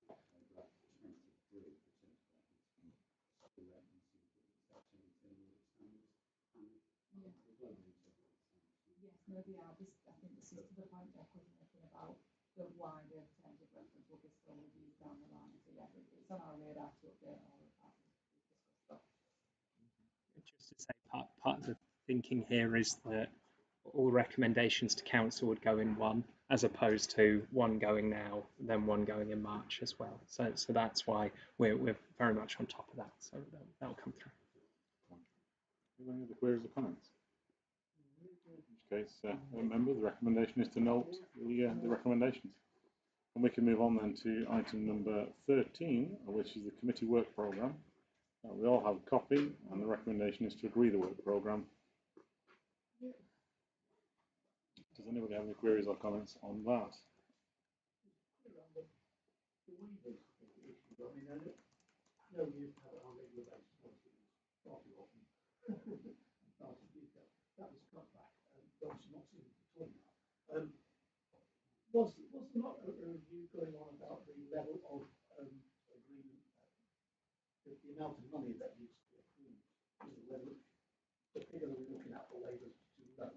23 in terms of referencing school referencing section internal standards and Yes, no, they are. I think this is to the point Jeff was making about the wider terms of reference will be still reviewed down the line. So yeah, it's on our radar to update all of that. Just to say, part of the thinking here is that all recommendations to council would go in one, as opposed to one going now, then one going in March as well. So that's why we're very much on top of that. So that'll come through. Any other queries or comments? In which case, remember the recommendation is to note the recommendations. And we can move on then to item number 13, which is the committee work programme. We all have a copy, and the recommendation is to agree the work programme. Does anybody have any queries or comments on that? No, we used to have it on a regular basis, obviously, far too often. That was cut back, obviously not seen it at all now. Was there not a review going on about the level of agreement, the amount of money that needs to be approved, whether the figure that we're looking at for waivers is too low?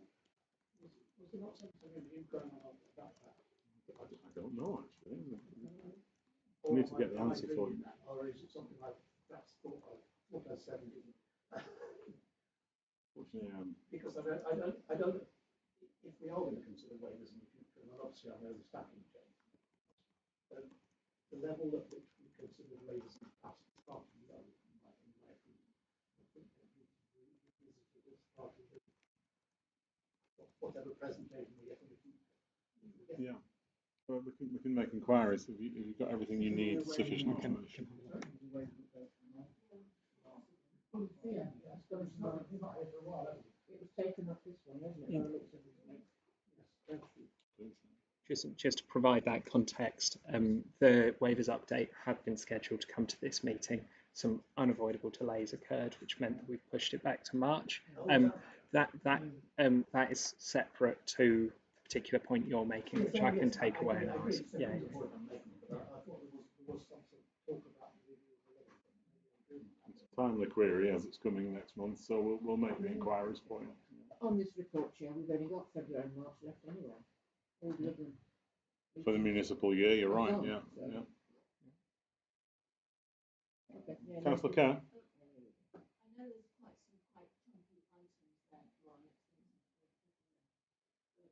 Was there not some review going on about that? I don't know, actually. I need to get the answer for you. Or is it something like that's thought I said and didn't? Because I don't, if we are going to consider waivers in the future, and obviously I know the staffing change, the level at which we consider waivers in the past is far too low, in my opinion. I think that needs to be whatever presentation we get. Yeah. Well, we can make inquiries if you've got everything you need, sufficient information. It was taken off this one, wasn't it? Just to provide that context, the waivers update had been scheduled to come to this meeting. Some unavoidable delays occurred, which meant that we've pushed it back to March. That is separate to the particular point you're making, which I can take away and ask. Yeah. It's a timely query as it's coming next month, so we'll make the inquiries for you. On this report, Chair, we've only got February and March left anyway. All the other. For the municipal year, you're right, yeah. Yeah. Okay, yeah, Councillor Kerr? I know there's quite some quite chunky items there for our next meeting. But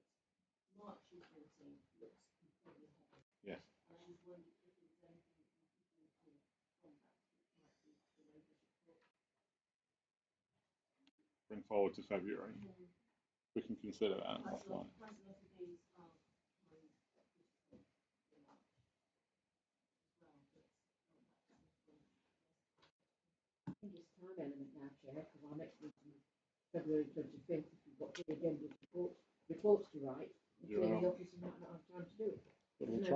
March's voting looks completely heavy. Yes. And I just wondered if there's anything that you could do from that which might be the latest report. Bring forward to February. We can consider that. That's fine. Quite a lot of these are kind of critical in March as well, but I think it's time element now, Chair, because our next meeting is February 25th. If you've got the agenda's reports to write, clearly the office might not have time to do it. But we'll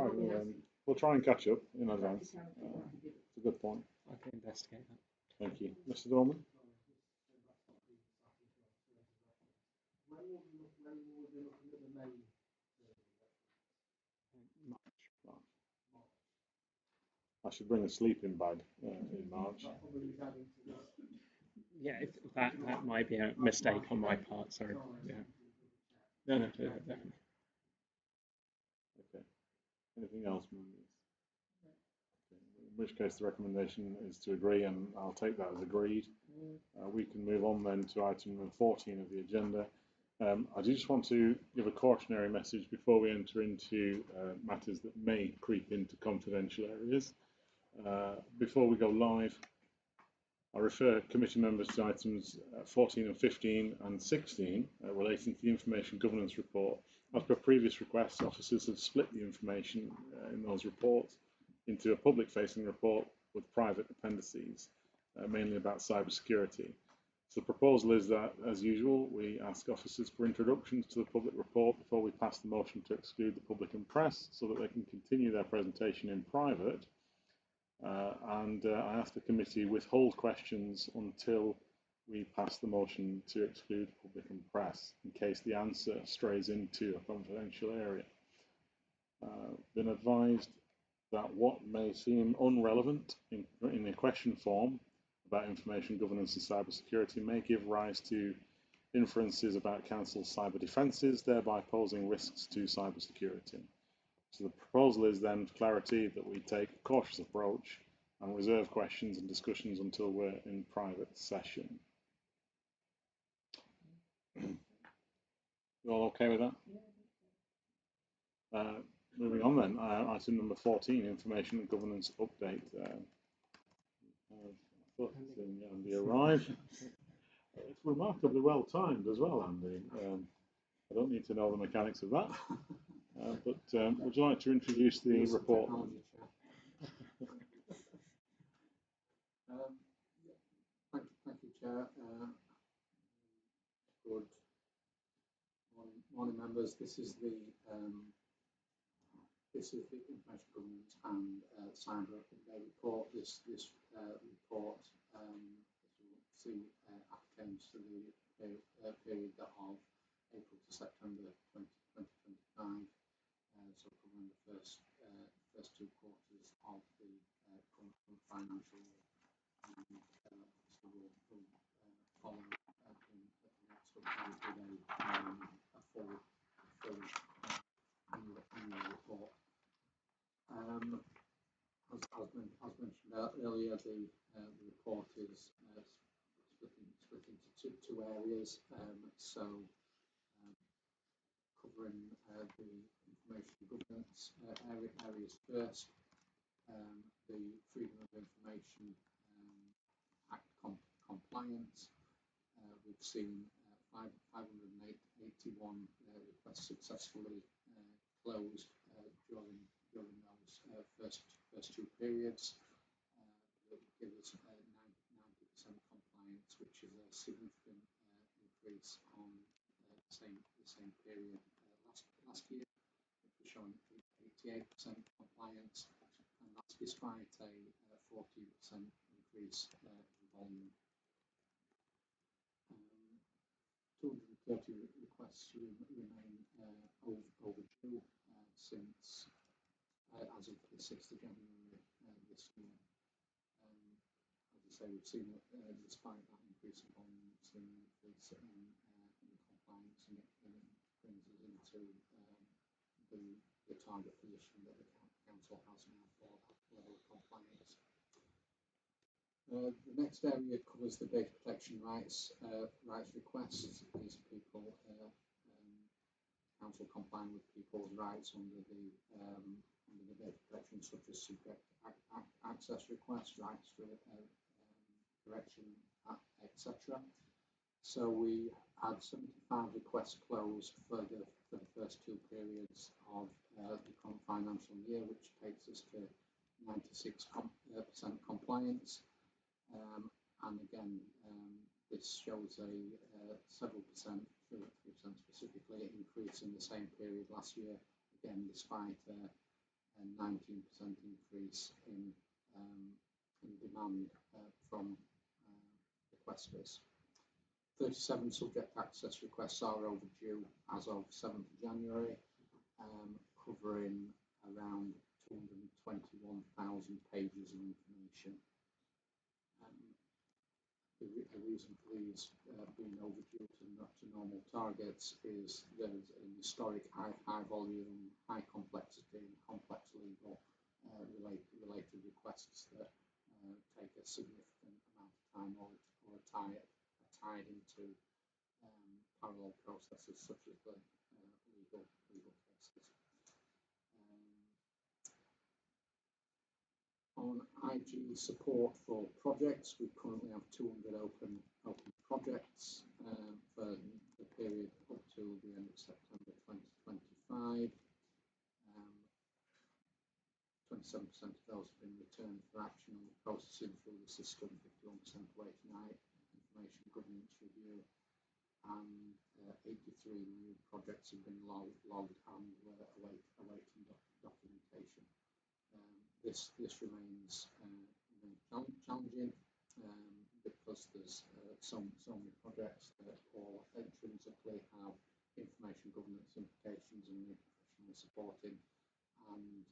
try and catch up in advance. It's a good point. I can investigate that. Thank you. Mr. Dorman? When will we be looking at the main? March. I should bring a sleeping bag in March. Yeah, that might be a mistake on my part. Sorry. Yeah. No, definitely. Okay. Anything else, members? Okay. In which case, the recommendation is to agree, and I'll take that as agreed. We can move on then to item number 14 of the agenda. I do just want to give a cautionary message before we enter into matters that may creep into confidential areas. Before we go live, I refer committee members to items 14 and 15 and 16 relating to the information governance report. As per previous requests, officers have split the information in those reports into a public-facing report with private appendices, mainly about cybersecurity. So the proposal is that, as usual, we ask officers for introductions to the public report before we pass the motion to exclude the public and press so that they can continue their presentation in private. I ask the committee withhold questions until we pass the motion to exclude public and press in case the answer strays into a confidential area. Been advised that what may seem unrelevant in a question form about information governance and cybersecurity may give rise to inferences about council's cyber defences, thereby posing risks to cybersecurity. So the proposal is then, for clarity, that we take a cautious approach and reserve questions and discussions until we're in private session. You all okay with that? Moving on then, item number 14, information and governance update. Andy arrived. It's remarkably well timed as well, Andy. I don't need to know the mechanics of that. But would you like to introduce the report? Thank you, Chair. Good morning, members. This is the information governance and cyber update report. This report, as you will see, appertains to the period of April to September 2025. So covering the first two quarters of the current financial year. And we'll follow in the next update with a full annual report. As mentioned earlier, the report is split into two areas. Covering the information governance areas first, the Freedom of Information Act compliance. We've seen 581 requests successfully closed during those first two periods. That would give us 90% compliance, which is a significant increase on the same period last year, which was showing 88% compliance, and that's despite a 14% increase in volume. 230 requests remain overdue since as of the 6th of January this year. As I say, we've seen that despite that increase in volume, we've seen an increase in compliance, and it brings us into the target position that the council has now for that level of compliance. The next area covers the data protection rights requests. These are people, council complying with people's rights under the data protection, such as subject access requests, rights to correction, etc. So we had 75 requests closed for the first two periods of the current financial year, which takes us to 96% compliance. And again, this shows a several percent, 3% specifically, increase in the same period last year, again despite a 19% increase in demand from requesters. 37 subject access requests are overdue as of 7th of January, covering around 221,000 pages of information. The reason for these being overdue to normal targets is there's an historic high volume, high complexity, and complex legal related requests that take a significant amount of time or are tied into parallel processes such as the legal cases. On IG support for projects, we currently have 200 open projects for the period up to the end of September 2025. 27% of those have been returned for action on the processing through the system, 51% awaiting information governance review, and 83 new projects have been logged and awaiting documentation. This remains challenging because there's so many projects that all intrinsically have information governance implications and need professional supporting, and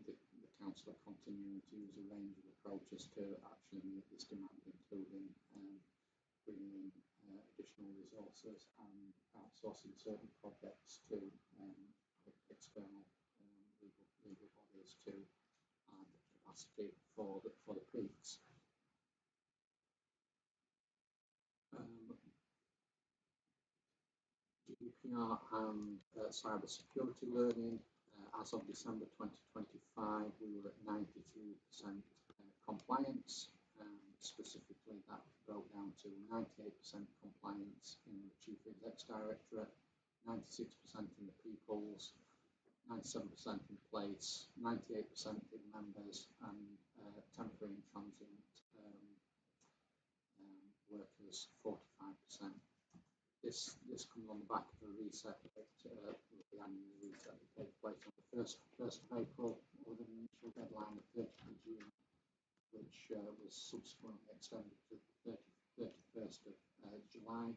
the council are continuing to use a range of approaches to actually meet this demand, including bringing in additional resources and outsourcing certain projects to external legal bodies to add capacity for the peaks. GDPR and cyber security learning. As of December 2025, we were at 93% compliance. Specifically, that broke down to 98% compliance in the Chief Exec's Directorate, 96% in the People's, 97% in place, 98% in members, and temporary and transient workers 45%. This comes on the back of a reset, the annual reset that takes place on the 1st of April with an initial deadline of 30th of June, which was subsequently extended to the 31st of July,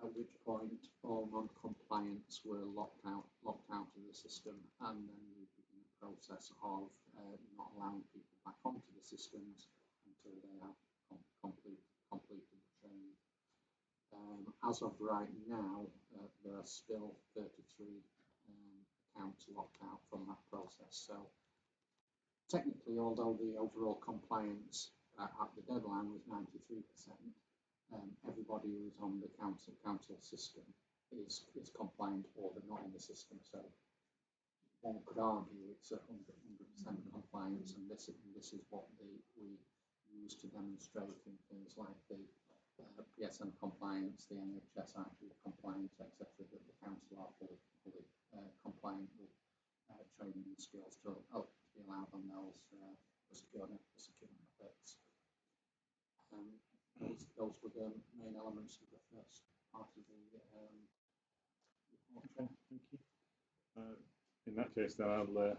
at which point all non-compliants were locked out of the system, and then we begin a process of not allowing people back onto the systems until they have completed the training. As of right now, there are still 33 accounts locked out from that process. So technically, although the overall compliance at the deadline was 93%, everybody who's on the council system is compliant, or they're not on the system. So one could argue it's 100% compliance, and this is what we use to demonstrate in things like the PSN compliance, the NHS Act compliance, etc., that the council are fully compliant with training and skills to be allowed on those procurement efforts. Those were the main elements of the first part of the report. Okay, thank you. In that case, then I'll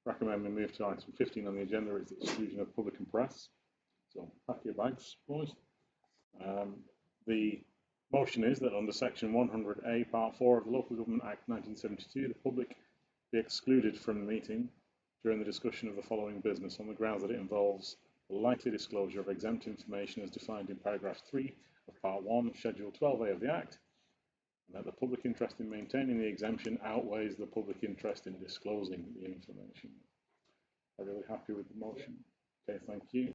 recommend we move to item 15 on the agenda, is the exclusion of public and press. So pack your bags, boys. The motion is that under section 100A, part 4 of the Local Government Act 1972, the public be excluded from the meeting during the discussion of the following business on the grounds that it involves the likely disclosure of exempt information as defined in paragraph 3 of part 1, schedule 12A of the Act, and that the public interest in maintaining the exemption outweighs the public interest in disclosing the information. Are you really happy with the motion? Okay, thank you.